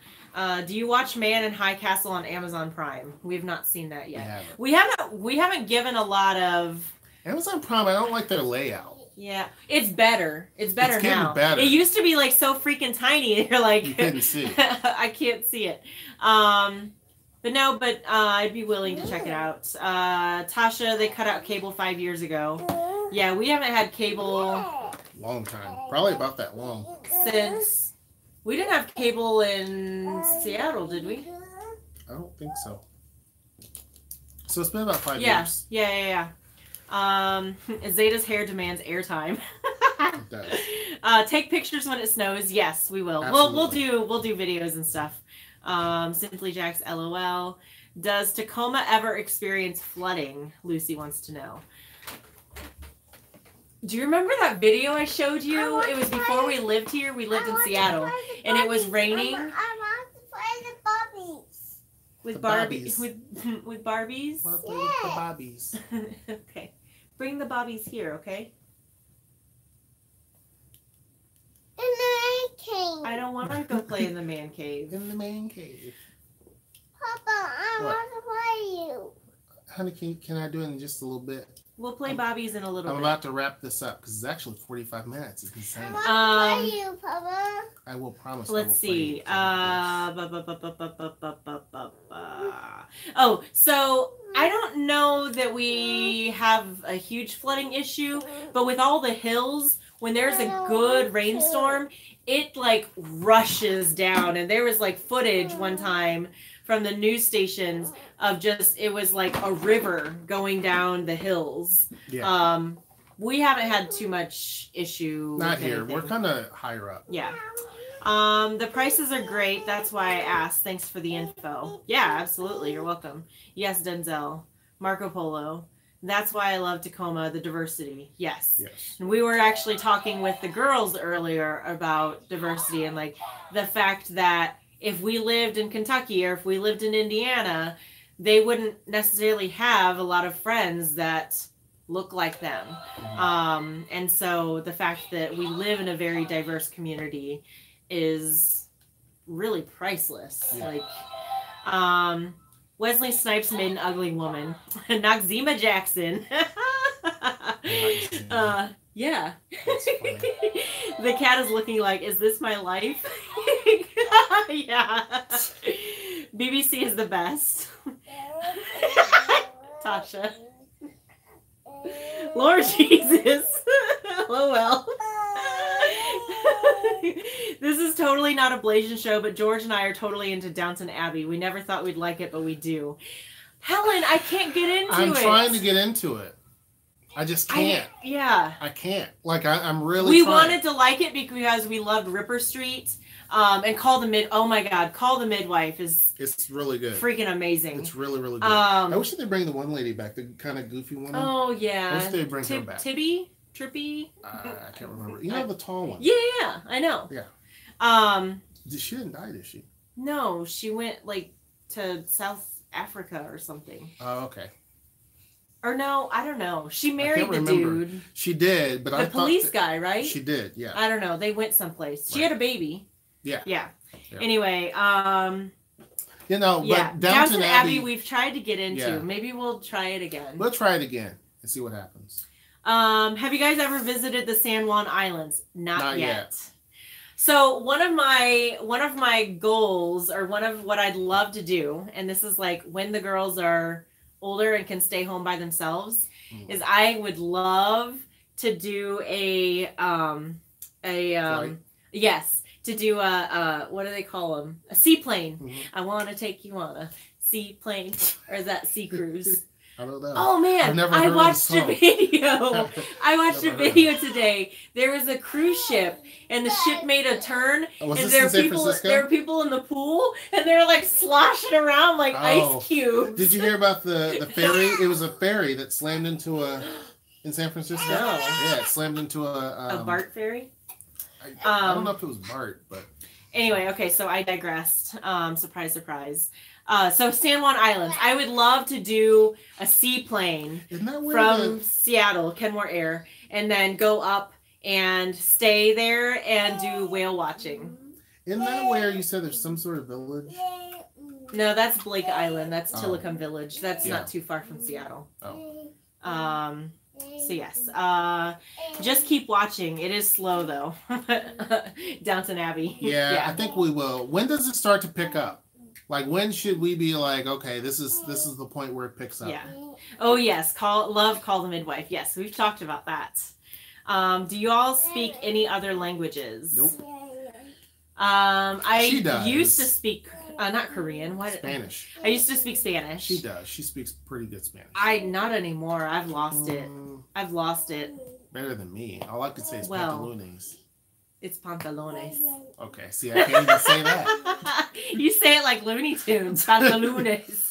S2: Do you watch Man in High Castle on Amazon Prime? We've not seen that yet. We haven't given a lot lot
S1: Amazon Prime. I don't like their layout.
S2: Yeah, it's better. It's better now.
S1: Better.
S2: It used to be like so freaking tiny, and you're like,
S1: you couldn't see it.
S2: I can't see it. But I'd be willing to check it out. Tasha, they cut out cable 5 years ago. Yeah, we haven't had cable.
S1: Long time. Probably about that long.
S2: Since we didn't have cable in Seattle, did we?
S1: I don't think so. So it's been about 5 years.
S2: Yeah. Zeta's hair demands airtime.
S1: It does.
S2: Take pictures when it snows. Yes, we will.
S1: Absolutely.
S2: We'll do videos and stuff. Simply Jack's LOL. Does Tacoma ever experience flooding? Lucy wants to know. Do you remember that video I showed you? It was before we lived here. We lived in Seattle, and it was raining.
S3: I want to play the Barbies.
S2: With
S1: The
S2: Barbies.
S1: Barbies.
S2: With Barbies.
S1: Want to play with the Bobbies?
S2: Okay. Bring the Bobbies here, okay?
S3: In the cave.
S2: I don't want to go play in the man cave.
S1: In the man cave.
S3: Papa, I
S1: What?
S3: want to play you.
S1: Honey, can I do it in just a little bit?
S2: We'll play Bobbies in a little
S1: I'm
S2: bit.
S1: about to wrap this up because it's actually 45 minutes. It's insane.
S3: I want to play you, Papa.
S1: I will promise.
S2: Let's see.
S1: I
S2: Oh, so I don't know that we have a huge flooding issue, but with all the hills, when there's a good rainstorm, it like rushes down. And there was like footage one time from the news stations of just, it was like a river going down the hills.
S1: Yeah.
S2: We haven't had too much issue.
S1: Not
S2: with
S1: here.
S2: anything.
S1: We're kind of higher up.
S2: Yeah. The prices are great. That's why I asked. Thanks for the info. Yeah, absolutely. You're welcome. Yes, Denzel. Marco Polo. That's why I love Tacoma, the diversity. Yes.
S1: Yes.
S2: And we were actually talking with the girls earlier about diversity and like the fact that if we lived in Kentucky or if we lived in Indiana, they wouldn't necessarily have a lot of friends that look like them. And so the fact that we live in a very diverse community is really priceless.
S1: Yeah.
S2: Like, Wesley Snipes made an ugly woman. Noxzema Jackson. Yeah.
S1: That's funny.
S2: The cat is looking like, is this my life? Yeah. BBC is the best. Tasha. Lord Jesus. Oh well. This is totally not a Blasian show, but George and I are totally into Downton Abbey. We never thought we'd like it, but we do. Helen, I can't get into it.
S1: I'm trying to get into it. I just can't. I can't. Like, I'm really
S2: We
S1: trying.
S2: wanted to like it because we loved Ripper Street. And oh my God, Call the Midwife is
S1: It's really good.
S2: freaking amazing.
S1: It's really, really good. I wish they'd bring the one lady back, the kind of goofy one.
S2: Oh, yeah.
S1: I wish they'd bring her back.
S2: Tibby? Trippy?
S1: I can't remember. You know the tall one.
S2: Yeah, I know.
S1: Yeah. She didn't die, did she?
S2: No, she went like to South Africa or something.
S1: Oh, okay.
S2: Or no, I don't know. She married the
S1: remember.
S2: dude.
S1: She did, but
S2: The police guy, right?
S1: She did, yeah.
S2: I don't know. They went someplace. She
S1: Right.
S2: had a baby.
S1: Yeah.
S2: Yeah.
S1: Yeah.
S2: Anyway,
S1: You know,
S2: yeah.
S1: but
S2: Downton Abbey we've tried to get into.
S1: Yeah.
S2: Maybe we'll try it again.
S1: We'll try it again and see what happens.
S2: Have you guys ever visited the San Juan Islands? Not yet.
S1: yet.
S2: So one of my goals, or one of what I'd love to do, and this is like when the girls are older and can stay home by themselves, is I would love to do yes, to do a what do they call them? A seaplane.
S1: Mm-hmm.
S2: I want to take you on a seaplane, or is that sea cruise?
S1: I don't know.
S2: Oh man,
S1: I've never
S2: I
S1: heard of
S2: watched
S1: the
S2: a
S1: song.
S2: video. I watched a
S1: Never heard of
S2: video today. There was a cruise ship, and the ship made a turn,
S1: Was
S2: and
S1: this
S2: there
S1: in
S2: were
S1: San
S2: people.
S1: Francisco?
S2: There were people in the pool, and they were like sloshing around like
S1: Oh.
S2: ice cubes.
S1: Did you hear about the ferry? It was a ferry that slammed into in San Francisco.
S2: No.
S1: Yeah, it slammed into
S2: A BART ferry?
S1: I don't know if it was BART, but
S2: Anyway, okay, so I digressed. Surprise, surprise. So San Juan Islands. I would love to do a seaplane
S1: isn't that where
S2: from Seattle, Kenmore Air, and then go up and stay there and do whale watching.
S1: isn't that where you said there's some sort of village?
S2: No, that's Blake Island. That's
S1: Oh.
S2: Tilikum Village. That's
S1: Yeah.
S2: not too far from Seattle.
S1: Oh.
S2: So yes, just keep watching. It is slow though. Downton Abbey.
S1: Yeah, I think we will. When does it start to pick up? Like, when should we be like, okay, this is the point where it picks up?
S2: Yeah. Oh yes, Call the Midwife. Yes, we've talked about that. Do you all speak any other languages?
S1: Nope.
S2: I
S1: She does.
S2: used to speak not Korean.
S1: Spanish.
S2: I used to speak Spanish.
S1: She does. She speaks pretty good Spanish.
S2: Not anymore. I've lost it. I've lost it.
S1: Better than me. All I could say is
S2: Well.
S1: pantalones.
S2: It's pantalones.
S1: Okay, see, I can't even say that.
S2: You say it like Looney Tunes. Pantalones.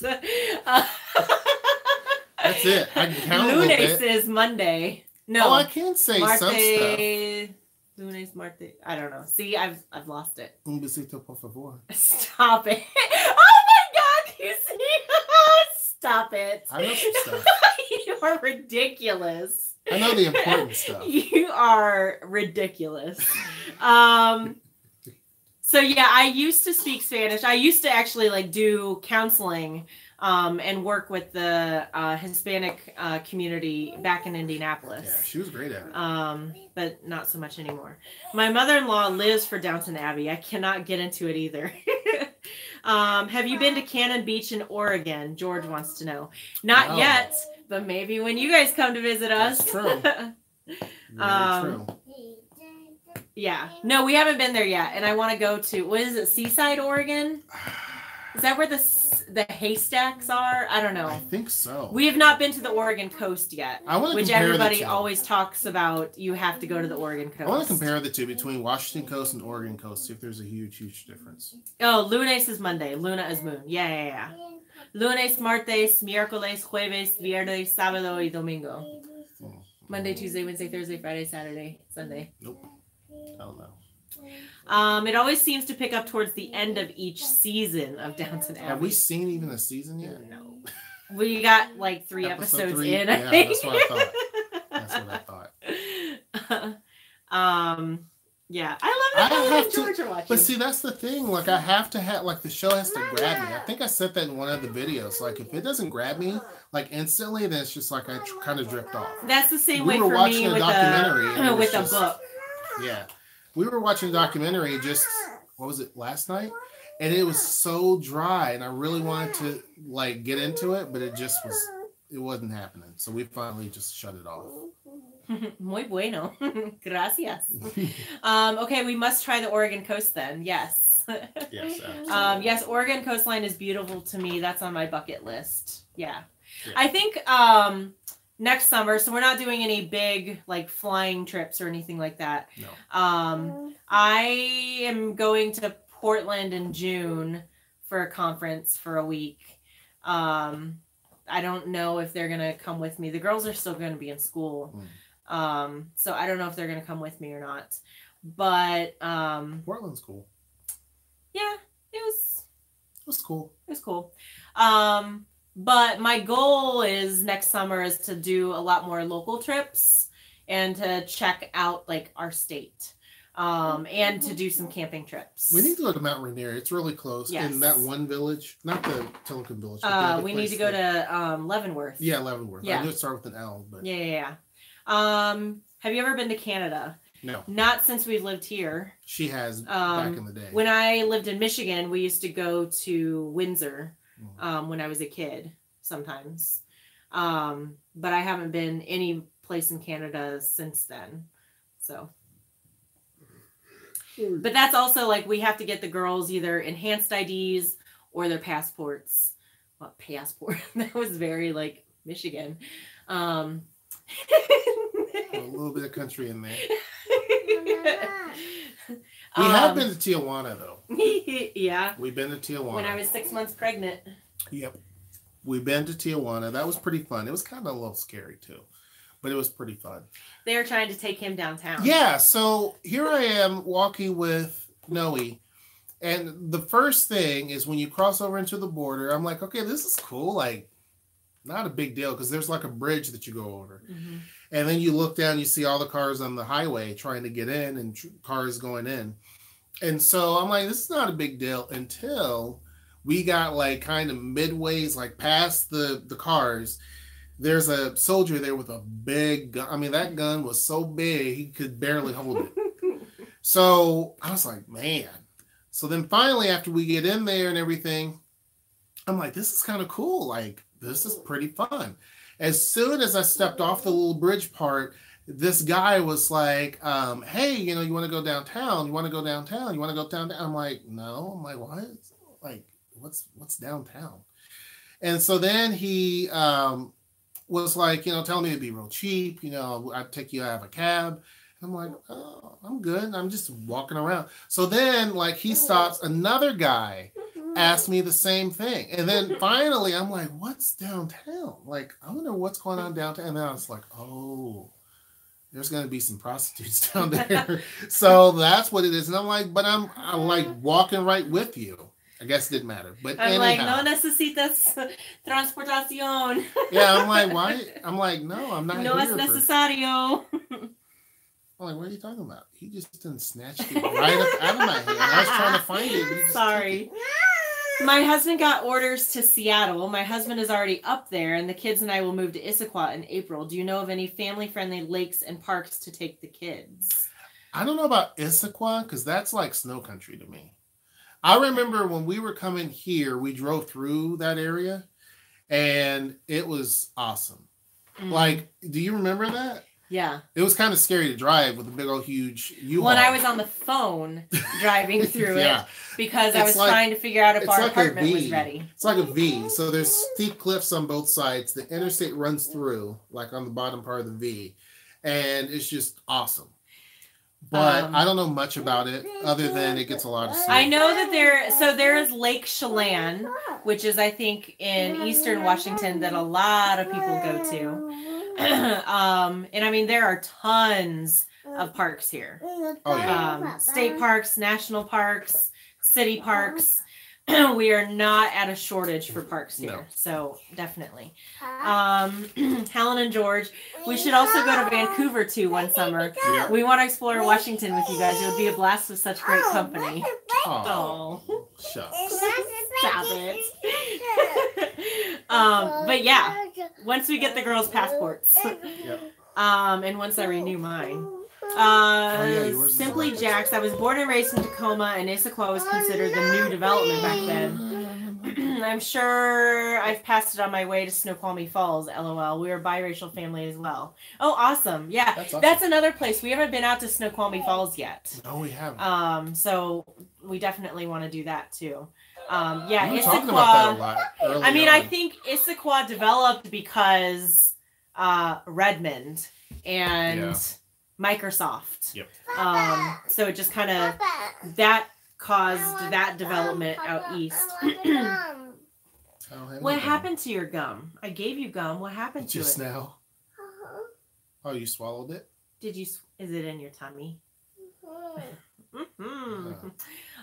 S1: That's it. I can count a little
S2: Lunes
S1: bit.
S2: is Monday. No.
S1: Oh, I can say some stuff.
S2: Lunes, Marte. I don't know. See, I've lost it.
S1: Un besito, por favor.
S2: Stop it. Oh my God. You see? Stop it.
S1: I know some stuff.
S2: You are ridiculous.
S1: I know the important stuff.
S2: You are ridiculous. So yeah, I used to speak Spanish. I used to actually like do counseling and work with the Hispanic community back in Indianapolis.
S1: Yeah, she was great at it.
S2: But not so much anymore. My mother-in-law lives for Downton Abbey. I cannot get into it either. Have you been to Cannon Beach in Oregon? George wants to know. Not yet, but maybe when you guys come to visit us.
S1: That's true. Very true.
S2: Yeah. No, we haven't been there yet. And I want to go to, what is it, Seaside, Oregon? Is that where the haystacks are? I don't know.
S1: I think so.
S2: We have not been to the Oregon coast yet, which everybody
S1: the two.
S2: always talks about. You have to go to the Oregon coast.
S1: I want to compare the two between Washington coast and Oregon coast, see if there's a huge difference.
S2: Oh, lunes is Monday. Luna is moon. Yeah. Lunes, martes, miércoles, jueves, viernes, sábado, y domingo. Monday, Tuesday, Wednesday, Thursday, Friday, Saturday, Sunday.
S1: Nope. I don't know.
S2: It always seems to pick up towards the end of each season of Downton Abbey.
S1: Have we seen even a season yet?
S2: No. We got like three episodes
S1: 3?
S2: in.
S1: Yeah, that's what I thought.
S2: Yeah, I love it. I have George are watching.
S1: But see, that's the thing. Like, I have to have, like, the show has to grab me. I think I said that in one of the videos. Like, if it doesn't grab me, like, instantly, then it's just like I kind of drift off.
S2: That's the same way for me with a book.
S1: Yeah. We were watching a documentary just, what was it, last night? And it was so dry, and I really wanted to, like, get into it, but it wasn't happening. So we finally just shut it off.
S2: Muy bueno. Gracias. Okay, we must try the Oregon coast then. Yes.
S1: Yes.
S2: Yes, Oregon coastline is beautiful to me. That's on my bucket list. Yeah. I think next summer, so we're not doing any big like flying trips or anything like that.
S1: No.
S2: I am going to Portland in June for a conference for a week. I don't know if they're gonna come with me. The girls are still gonna be in school. So I don't know if they're gonna come with me or not. But
S1: Portland's cool.
S2: Yeah, it was
S1: cool.
S2: It was cool. But my goal is next summer is to do a lot more local trips and to check out like our state. And to do some camping trips.
S1: We need to go to Mount Rainier. It's really close.
S2: Yes.
S1: In that one village, not the Tilikum Village.
S2: We need to go to Leavenworth.
S1: Yeah, Leavenworth.
S2: Yeah.
S1: I knew it started with an L, but
S2: Yeah. Have you ever been to Canada?
S1: No.
S2: Not since we've lived here.
S1: She has back in the day.
S2: When I lived in Michigan, we used to go to Windsor when I was a kid sometimes. But I haven't been any place in Canada since then. So. But that's also like we have to get the girls either enhanced IDs or their passports. What passport? That was very like Michigan.
S1: A little bit of country in there. We have been to Tijuana though.
S2: Yeah.
S1: We've been to Tijuana.
S2: When I was 6 months pregnant.
S1: Yep. We've been to Tijuana. That was pretty fun. It was kind of a little scary too. But it was pretty fun.
S2: They were trying to take him downtown.
S1: Yeah, so here I am walking with Noe. And the first thing is when you cross over into the border, I'm like, okay, this is cool. Like, not a big deal because there's like a bridge that you go over. Mm-hmm. And then you look down, you see all the cars on the highway trying to get in and cars going in. And so I'm like, this is not a big deal until we got like kind of midways, like past the cars. There's a soldier there with a big gun. I mean, that gun was so big, he could barely hold it. So I was like, man. So then finally, after we get in there and everything, I'm like, this is kind of cool. Like, this is pretty fun. As soon as I stepped off the little bridge part, this guy was like, hey, you want to go downtown? You want to go downtown? You want to go downtown? I'm like, no. I'm like, what? Like, what's downtown? And so then he... was like, telling me it'd be real cheap, I'd take you out of a cab. And I'm like, oh, I'm good. I'm just walking around. So then, like, he stops. Another guy asked me the same thing. And then finally, I'm like, what's downtown? Like, I wonder what's going on downtown. And then I was like, oh, there's going to be some prostitutes down there. So that's what it is. And I'm like, but I'm like walking right with you. I guess it didn't matter. But
S2: I'm
S1: anyhow.
S2: like, no necesitas transportación.
S1: Yeah, I'm like, why? I'm like, no, I'm not
S2: No
S1: here
S2: es
S1: for...
S2: necesario.
S1: I'm like, what are you talking about? He just didn't snatch it right up out of my hand. I was trying to find it. But he just
S2: Sorry. My husband got orders to Seattle. My husband is already up there, and the kids and I will move to Issaquah in April. Do you know of any family-friendly lakes and parks to take the kids?
S1: I don't know about Issaquah, because that's like snow country to me. I remember when we were coming here, we drove through that area, and it was awesome. Like, do you remember that?
S2: Yeah.
S1: It was kind of scary to drive with a big old huge U-Haul.
S2: When I was on the phone driving through
S1: Yeah.
S2: it because I
S1: It's
S2: was
S1: like-
S2: trying to figure out if
S1: it's
S2: our
S1: like a
S2: apartment was
S1: V.
S2: ready.
S1: It's like a V. So there's steep cliffs on both sides. The interstate runs through, like on the bottom part of the V. And it's just awesome. But I don't know much about it other than it gets a lot of snow.
S2: I know that there is Lake Chelan, which is I think in eastern Washington that a lot of people go to. And I mean there are tons of parks here.
S1: Oh, yeah.
S2: State parks, national parks, city parks. We are not at a shortage for parks here.
S1: No.
S2: So definitely. Helen and George, we should also go to Vancouver too one summer.
S1: Yeah.
S2: We want to explore Washington with you guys. It would be a blast with such great company.
S1: Oh,
S2: Oh,
S1: shucks.
S2: stop it. But yeah, once we get the girls' passports,
S1: Yep.
S2: and once I renew mine.
S1: yours is
S2: Simply
S1: on.
S2: Jax. I was born and raised in Tacoma, and Issaquah was considered the new development back then. I'm sure I've passed it on my way to Snoqualmie Falls. LOL. We are a biracial family as well. Oh, awesome! Yeah,
S1: That's awesome.
S2: that's another place. We haven't been out to Snoqualmie Falls yet.
S1: No, we haven't.
S2: So we definitely want to do that too.
S1: We were talking
S2: Issaquah.
S1: about that a lot early
S2: I mean,
S1: on.
S2: I think Issaquah developed because Redmond and Microsoft.
S1: Yep.
S2: So it just kind of that caused that development out east.
S1: I don't have
S2: What
S1: any
S2: happened to your gum? I gave you gum. What happened to
S1: just
S2: it?
S1: now? Oh, you swallowed it?
S2: Did you? Is it in your tummy?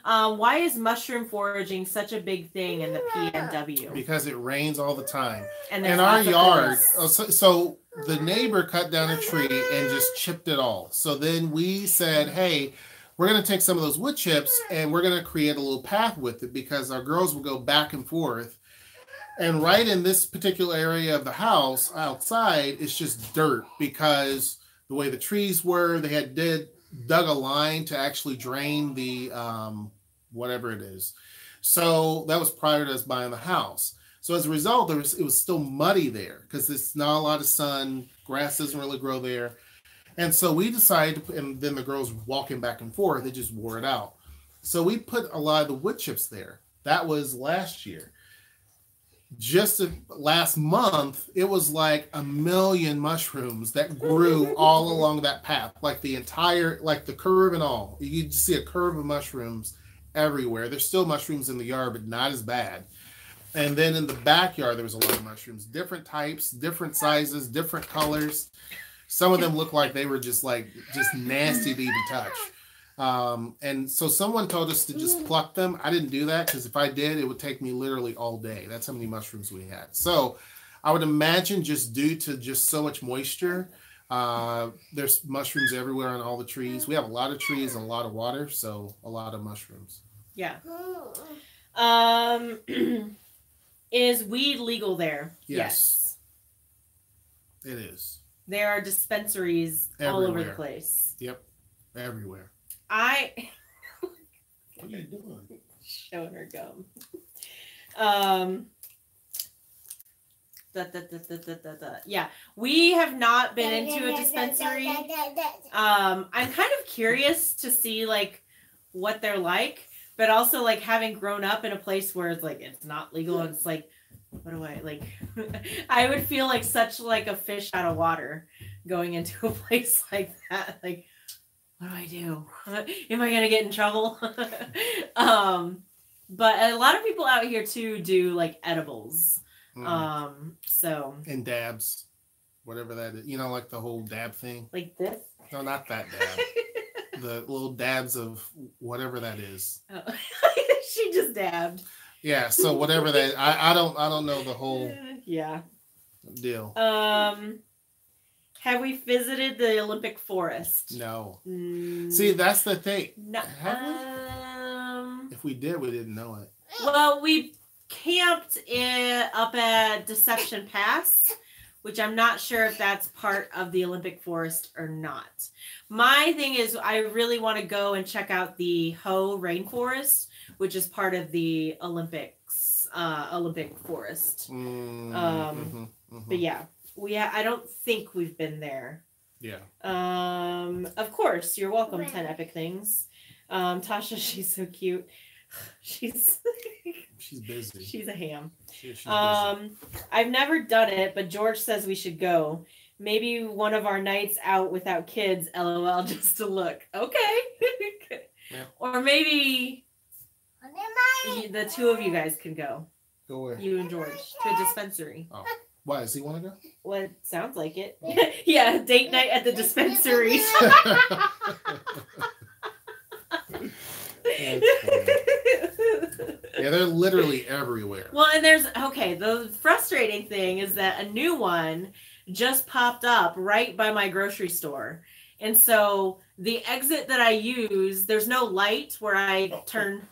S1: Uh,
S2: Why is mushroom foraging such a big thing in the PNW?
S1: because it rains all the time.
S2: And
S1: In
S2: there's
S1: our
S2: lots of
S1: yard,
S2: police.
S1: so the neighbor cut down a tree and just chipped it all. So then we said, hey, we're going to take some of those wood chips and we're going to create a little path with it because our girls will go back and forth. And right in this particular area of the house outside, it's just dirt because the way the trees were, they had dug a line to actually drain the whatever it is. So that was prior to us buying the house. So as a result, it was still muddy there because it's not a lot of sun. Grass doesn't really grow there. And so we decided, and then the girls walking back and forth, they just wore it out. So we put a lot of the wood chips there. That was last year. Just last month, it was like 1 million mushrooms that grew all along that path, like the entire, like the curve and all. You just see a curve of mushrooms everywhere. There's still mushrooms in the yard, but not as bad. And then in the backyard, there was a lot of mushrooms, different types, different sizes, different colors. Some of them look like they were just nasty to even touch. And so someone told us to just pluck them. I didn't do that because if I did, it would take me literally all day. That's how many mushrooms we had. So I would imagine just due to just so much moisture, there's mushrooms everywhere on all the trees. We have a lot of trees and a lot of water, so a lot of mushrooms.
S2: Yeah. Is weed legal there?
S1: Yes. It is.
S2: There are dispensaries all over the
S1: Everywhere.
S2: place.
S1: Yep. Everywhere.
S2: I
S1: What are you doing?
S2: showing her gum. Yeah, we have not been into a dispensary. I'm kind of curious to see like what they're like, but also like having grown up in a place where it's like it's not legal and it's like, what do I like? I would feel like such like a fish out of water going into a place like that. Like, what do I do? Am I gonna get in trouble? But a lot of people out here too do like edibles. So
S1: and dabs, whatever that is. You know, like the whole dab thing.
S2: Like this?
S1: No, not that dab. The little dabs of whatever that is.
S2: Oh. She just dabbed.
S1: Yeah. So whatever that. I don't know the whole.
S2: Yeah.
S1: Deal.
S2: Have we visited the Olympic Forest?
S1: No. See, that's the thing.
S2: No.
S1: Have we? If we did, we didn't know it.
S2: Well, we camped up at Deception Pass, which I'm not sure if that's part of the Olympic Forest or not. My thing is, I really want to go and check out the Ho Rainforest, which is part of the Olympic Forest. But yeah, I don't think we've been there.
S1: Yeah.
S2: Of course, you're welcome. 10 Epic Things. Tasha, she's so cute. She's
S1: busy.
S2: She's a ham.
S1: She's busy.
S2: I've never done it, but George says we should go. Maybe one of our nights out without kids, LOL, just to look. Okay.
S1: Yeah.
S2: Or maybe the two of you guys can go.
S1: Go where?
S2: You and George to a dispensary.
S1: Oh. Why, does he want to go?
S2: Well, it sounds like it. Yeah, date night at the dispensary.
S1: Yeah, they're literally everywhere.
S2: Well, and the frustrating thing is that a new one just popped up right by my grocery store. And so the exit that I use, there's no light where I turn.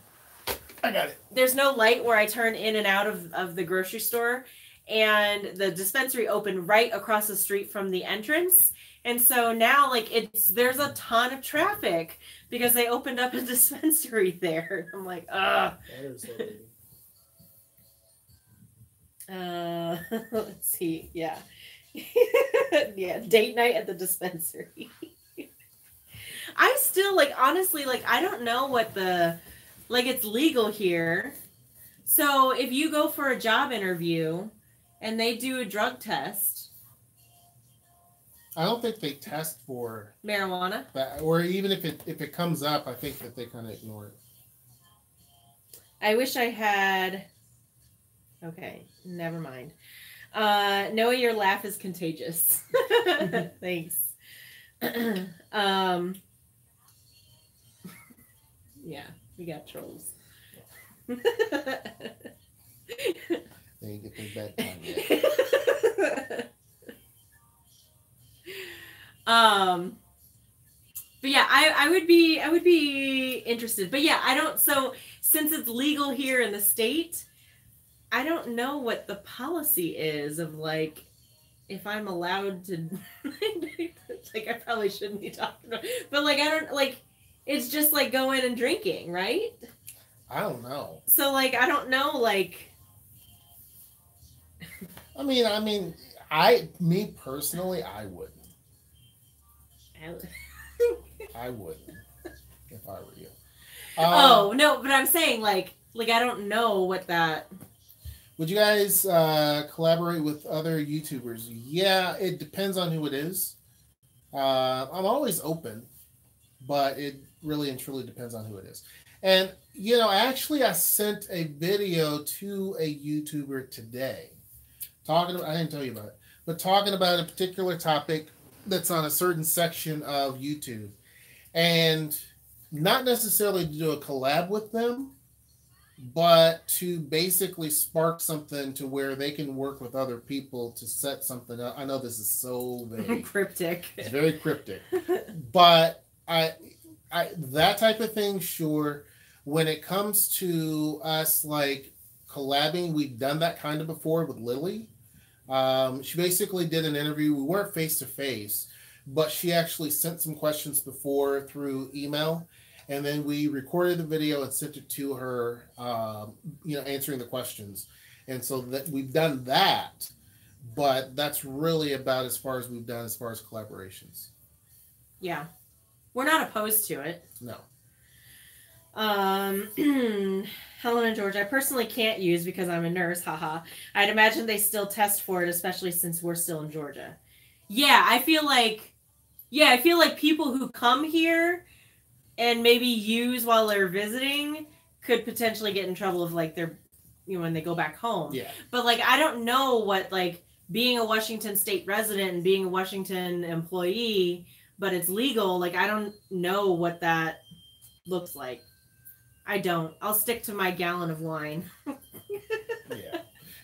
S1: I got it.
S2: There's no light where I turn in and out of the grocery store. And the dispensary opened right across the street from the entrance. And so now there's a ton of traffic because they opened up a dispensary there. I'm like, ugh. Let's see. Yeah. Yeah. Date night at the dispensary. I still honestly, I don't know what it's legal here. So if you go for a job interview and they do a drug test,
S1: I don't think they test for
S2: marijuana,
S1: or even if it comes up, I think that they kind of ignore it.
S2: I wish I had. Okay, never mind. Noah, your laugh is contagious. Thanks. Yeah, we got trolls.
S1: They ain't get their bedtime yet.
S2: But yeah, I would be interested. But yeah, I don't. So since it's legal here in the state, I don't know what the policy is of if I'm allowed to. I probably shouldn't be talking about. But I don't it's just going and drinking, right?
S1: I don't know.
S2: So I don't know
S1: Me personally, I wouldn't. I wouldn't if I were you.
S2: Oh no, but I'm saying I don't know what that.
S1: Would you guys collaborate with other YouTubers? Yeah, it depends on who it is. I'm always open, but it really and truly depends on who it is. And actually, I sent a video to a YouTuber today, I didn't tell you about it, but talking about a particular topic that's on a certain section of YouTube, and not necessarily to do a collab with them, but to basically spark something to where they can work with other people to set something up. I know this is so vague.
S2: Cryptic.
S1: It's very cryptic, but I that type of thing, sure. When it comes to us collabing, we've done that kind of before with Lily. She basically did an interview. We weren't face to face, but she actually sent some questions before through email, and then we recorded the video and sent it to her, answering the questions. And so that we've done that, but that's really about as far as we've done as far as collaborations.
S2: Yeah, we're not opposed to it.
S1: No.
S2: Helen and George, I personally can't use because I'm a nurse, haha. I'd imagine they still test for it, especially since we're still in Georgia. Yeah, I feel Yeah, I feel like people who come here and maybe use while they're visiting could potentially get in trouble if like they're, when they go back home.
S1: Yeah.
S2: But like, I don't know what like being a Washington state resident and being a Washington employee, but it's legal. Like, I don't know what that looks like. I don't. I'll stick to my gallon of wine.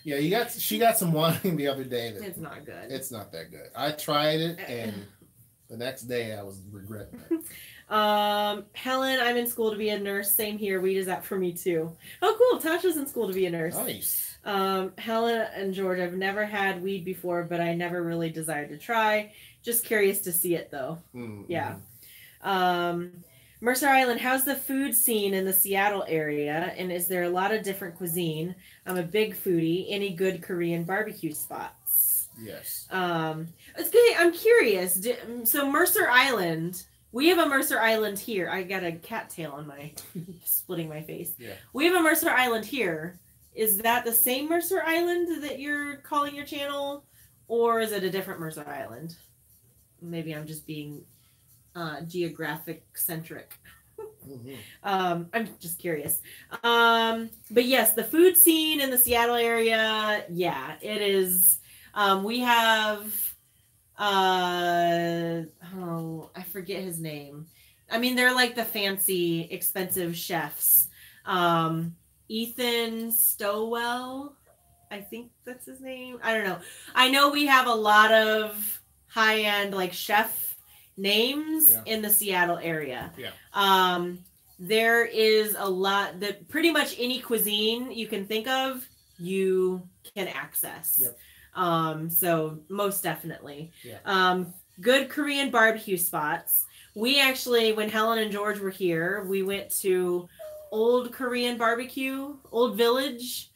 S1: Yeah. She got some wine the other day.
S2: It's not good.
S1: It's not that good. I tried it, and the next day I was regretting it.
S2: Helen, I'm in school to be a nurse. Same here. Weed is that for me too. Oh, cool. Tasha's in school to be a nurse.
S1: Nice.
S2: Helen and George, I've never had weed before, but I never really desired to try. Just curious to see it though.
S1: Mm-hmm.
S2: Yeah. Mercer Island, how's the food scene in the Seattle area? And is there a lot of different cuisine? I'm a big foodie. Any good Korean barbecue spots?
S1: Yes.
S2: It's good. I'm curious. So Mercer Island, we have a Mercer Island here. I got a cattail on my, splitting my face.
S1: Yeah.
S2: We have a Mercer Island here. Is that the same Mercer Island that you're calling your channel? Or is it a different Mercer Island? Maybe I'm just being geographic centric.
S1: Mm-hmm.
S2: I'm just curious. But yes, the food scene in the Seattle area, yeah, it is. We have I forget his name. I mean, they're like the fancy, expensive chefs. Ethan Stowell, I think that's his name. I don't know. I know we have a lot of high-end like chef names in the Seattle area.
S1: Yeah.
S2: There is a lot that pretty much any cuisine you can think of, you can access.
S1: Yep.
S2: So most definitely.
S1: Yeah.
S2: Good Korean barbecue spots. We actually, when Helen and George were here, we went to Old Korean Barbecue, Old Village,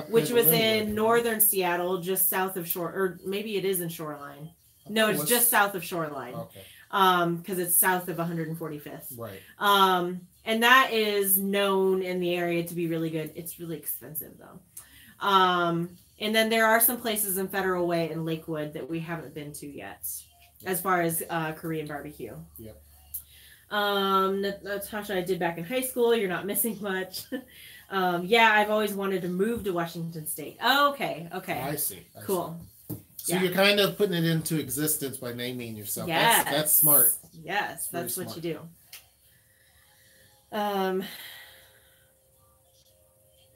S2: which was in northern Seattle, just south of Shore, or maybe it is in Shoreline. No, it's just south of Shoreline.
S1: Okay.
S2: Because it's south of 145th.
S1: Right.
S2: And that is known in the area to be really good. It's really expensive though. And then there are some places in Federal Way and Lakewood that we haven't been to yet, as far as Korean barbecue.
S1: Yep.
S2: Natasha, I did back in high school. You're not missing much. Yeah, I've always wanted to move to Washington State. Oh, okay.
S1: I see.
S2: Cool.
S1: So you're kind of putting it into existence by naming yourself.
S2: Yes.
S1: That's smart.
S2: Yes, that's what you do.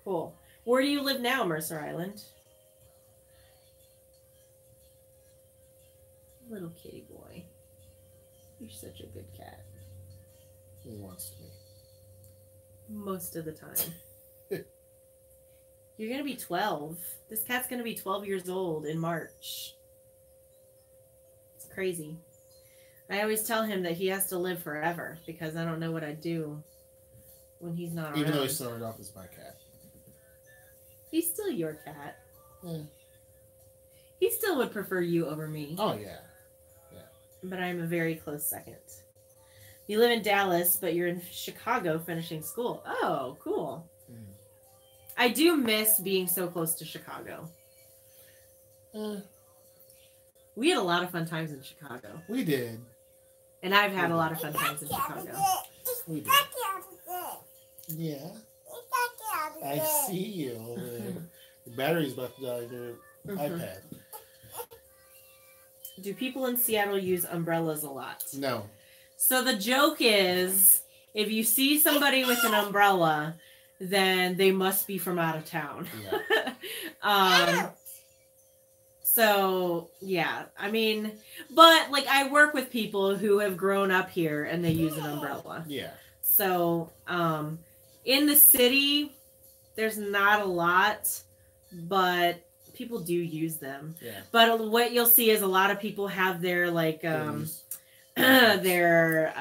S2: Cool. Where do you live now, Mercer Island? Little kitty boy. You're such a good cat.
S1: He wants to be.
S2: Most of the time. You're going to be 12. This cat's going to be 12 years old in March. It's crazy. I always tell him that he has to live forever because I don't know what I'd do when he's not around.
S1: Even though he started off as my cat.
S2: He's still your cat.
S1: Yeah.
S2: He still would prefer you over me.
S1: Oh, yeah.
S2: But I'm a very close second. You live in Dallas, but you're in Chicago finishing school. Oh, cool. Mm. I do miss being so close to Chicago. We had a lot of fun times in Chicago.
S1: We did.
S2: And I've had a lot of fun times in Chicago.
S1: We did. Yeah. I see you. The battery's about to die on your iPad.
S2: Do people in Seattle use umbrellas a lot?
S1: No.
S2: So the joke is, if you see somebody with an umbrella, then they must be from out of town. Yeah. So, yeah. I mean, but, like, I work with people who have grown up here and they use an umbrella.
S1: Yeah.
S2: So, in the city, there's not a lot, but people do use them. Yeah. But what you'll see is a lot of people have their, like, their,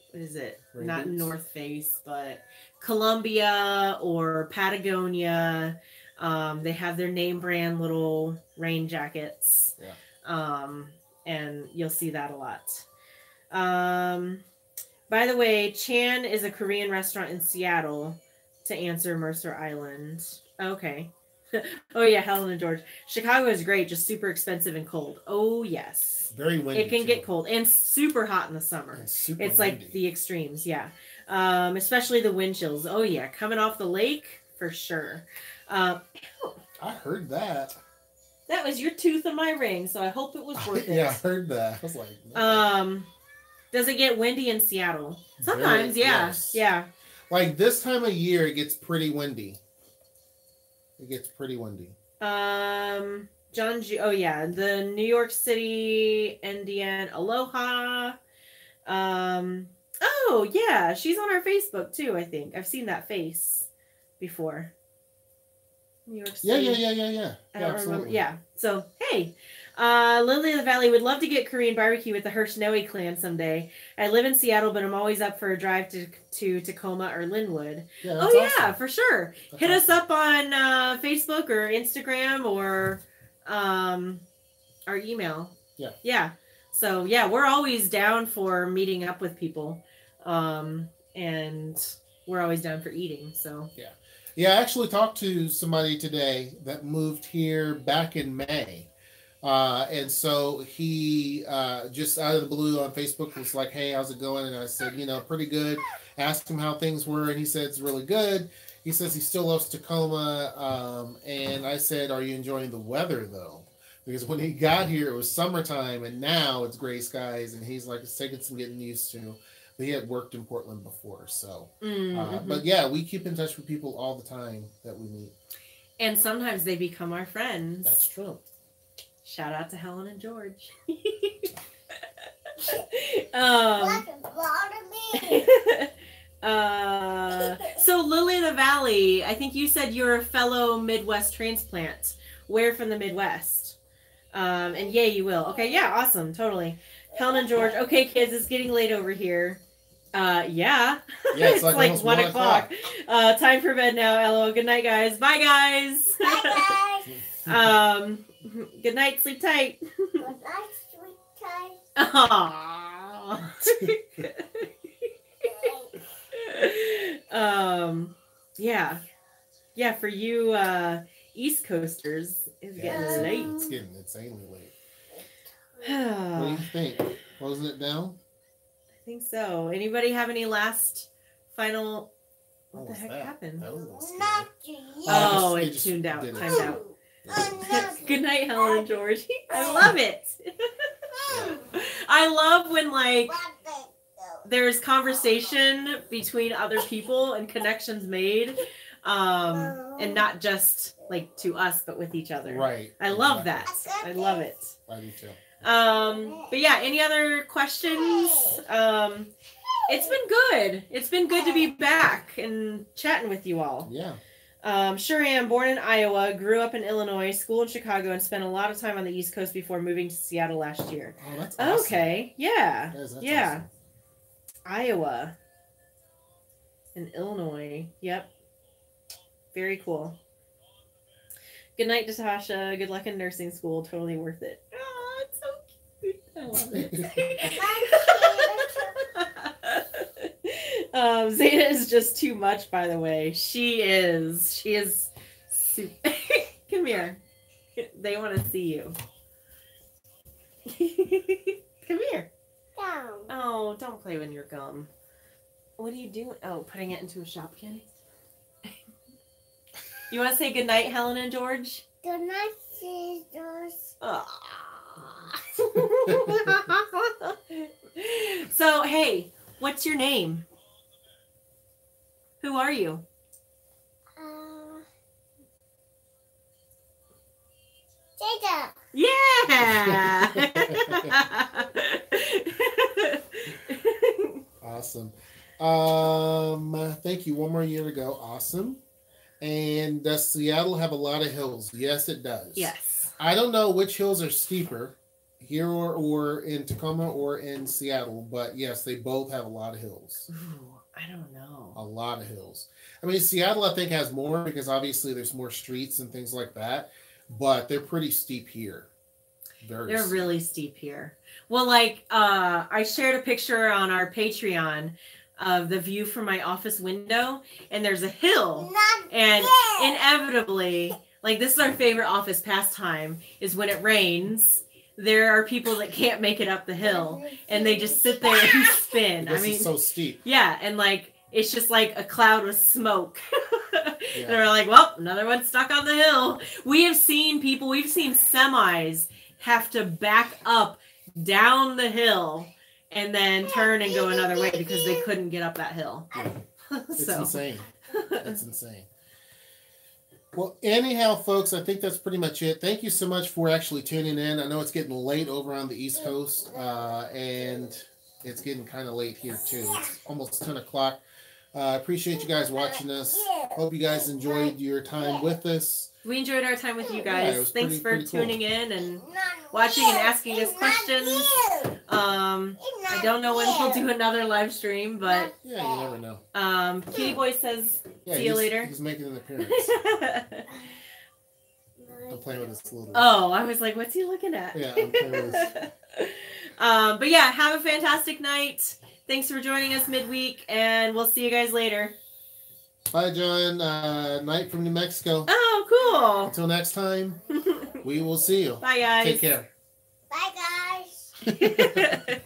S2: what is it? Rain not boots? North Face, but Columbia or Patagonia. They have their name brand little rain jackets. Yeah. And you'll see that a lot. By the way, Chan is a Korean restaurant in Seattle, to answer Mercer Island. Okay. Oh yeah, Helen and George. Chicago is great, just super expensive and cold. Oh yes.
S1: Very windy.
S2: It can
S1: too.
S2: get cold and super hot in the summer.
S1: It's
S2: It's
S1: windy.
S2: like the extremes, yeah. Especially the wind chills. Oh yeah, coming off the lake for sure.
S1: I heard that.
S2: That was your tooth in my ring, so I hope it was worth it.
S1: Yeah, I heard that. I was like, no.
S2: Does it get windy in Seattle? Sometimes, yeah.
S1: Yes.
S2: Yeah.
S1: Like this time of year, it gets pretty windy.
S2: John G. Oh yeah, the New York City Indian Aloha. Oh yeah, she's on our Facebook too. I think I've seen that face before. New York City.
S1: Yeah.
S2: I don't remember. Yeah. So hey, Lily of the Valley would love to get Korean barbecue with the Hirschnoe clan someday. I live in Seattle, but I'm always up for a drive to Tacoma or Linwood.
S1: Yeah,
S2: Oh
S1: that's
S2: yeah,
S1: awesome.
S2: for sure.
S1: That's
S2: Hit us
S1: awesome.
S2: up on Facebook or Instagram or our email.
S1: Yeah.
S2: Yeah. So yeah, we're always down for meeting up with people. And we're always down for eating. So
S1: Yeah, I actually talked to somebody today that moved here back in May. And so he just out of the blue on Facebook was like, hey, how's it going? And I said, pretty good. Asked him how things were, and he said it's really good. He says he still loves Tacoma. And I said, are you enjoying the weather, though? Because when he got here, it was summertime, and now it's gray skies. And he's like, it's taking some getting used to. But he had worked in Portland before, so. But yeah, we keep in touch with people all the time that we meet.
S2: and sometimes they become our friends.
S1: That's true.
S2: Shout out to Helen and George. So Lily of the Valley, I think you said you're a fellow Midwest transplant. Where from the Midwest? And yeah, you will. Okay, yeah, awesome, totally. Helen and George. Okay, kids, it's getting late over here. Yeah.
S1: Yeah,
S2: It's
S1: like
S2: like
S1: almost
S2: 1
S1: 1
S2: o'clock. Time for bed now. LOL. Good night, guys. Bye, guys.
S3: Bye, guys.
S2: Good night. Sleep tight.
S3: Good night, sweetie.
S2: Aww. Yeah, for you East Coasters, it's getting late.
S1: It's getting insanely late. What do you think? Closing it down?
S2: I think so. Anybody have any last final? What the
S1: was
S2: heck
S1: that?
S2: happened?
S1: That was a little scary.
S3: Not you.
S2: Oh,
S1: it
S2: it
S1: just
S2: tuned out,
S1: did it.
S2: timed out.
S3: Oh,
S2: Good night, Helen and George. I love it. I love when like there's conversation between other people and connections made, and not just like to us, but with each other.
S1: Right.
S2: I love that. I love it.
S1: I do too.
S2: But yeah, any other questions? It's been good. It's been good to be back and chatting with you all.
S1: Yeah.
S2: Sure am. Born in Iowa, grew up in Illinois, school in Chicago, and spent a lot of time on the East Coast before moving to Seattle last year.
S1: Oh, that's awesome.
S2: Okay. Yeah.
S1: That's
S2: Yeah.
S1: awesome.
S2: Iowa and Illinois. Yep. Very cool. Good night, Natasha. Good luck in nursing school. Totally worth it. Oh, it's so cute. I love it. Zeta is just too much, by the way. She is. She is. Come here. They want to see you. Come here.
S3: Down.
S2: Oh, don't play with your gum. What are you doing? Oh, putting it into a Shopkin? You want to say goodnight, Helen and George?
S3: Good night, sisters.
S2: So, hey, what's your name? Who are you?
S3: Jada.
S2: Yeah!
S1: Awesome. Thank you. One more year to go. Awesome. And does Seattle have a lot of hills? Yes, it does.
S2: Yes.
S1: I don't know which hills are steeper, here or in Tacoma or in Seattle, but yes, they both have a lot of hills.
S2: Ooh, I don't know.
S1: A lot of hills. I mean, Seattle, I think, has more because obviously there's more streets and things like that, but they're pretty steep here.
S2: They're really steep here. Well, like, I shared a picture on our Patreon of the view from my office window, and there's a hill,
S3: Not
S2: and
S3: yet.
S2: inevitably Like, this is our favorite office pastime, is when it rains, there are people that can't make it up the hill, and they just sit there and spin.
S1: This is so steep.
S2: Yeah, and like, it's just like a cloud with smoke.
S1: Yeah.
S2: And we're like, well, another one stuck on the hill. We've seen semis have to back up down the hill and then turn and go another way because they couldn't get up that hill.
S1: Yeah. It's
S2: So.
S1: insane. It's insane. Well, anyhow, folks, I think that's pretty much it. Thank you so much for actually tuning in. I know it's getting late over on the East Coast, and it's getting kind of late here, too. It's almost 10 o'clock. I appreciate you guys watching us. Hope you guys enjoyed your time with us.
S2: We enjoyed our time with you
S1: Yeah,
S2: guys.
S1: it was
S2: Thanks
S1: pretty
S2: for
S1: cool.
S2: tuning in and watching and asking us questions. I don't know when we'll do another live stream, but
S1: Yeah, you never know.
S2: Kitty Boy says,
S1: Yeah,
S2: see you later.
S1: He's making an appearance. I'm playing with his little...
S2: Oh, I was like, what's he looking at?
S1: Yeah, I'm playing with his...
S2: But yeah, have a fantastic night. Thanks for joining us midweek, and we'll see you guys later.
S1: Bye, John. Night from New Mexico.
S2: Oh,
S1: Until next time, we will see you.
S2: cool. Bye, guys.
S1: Take care.
S3: Bye, guys.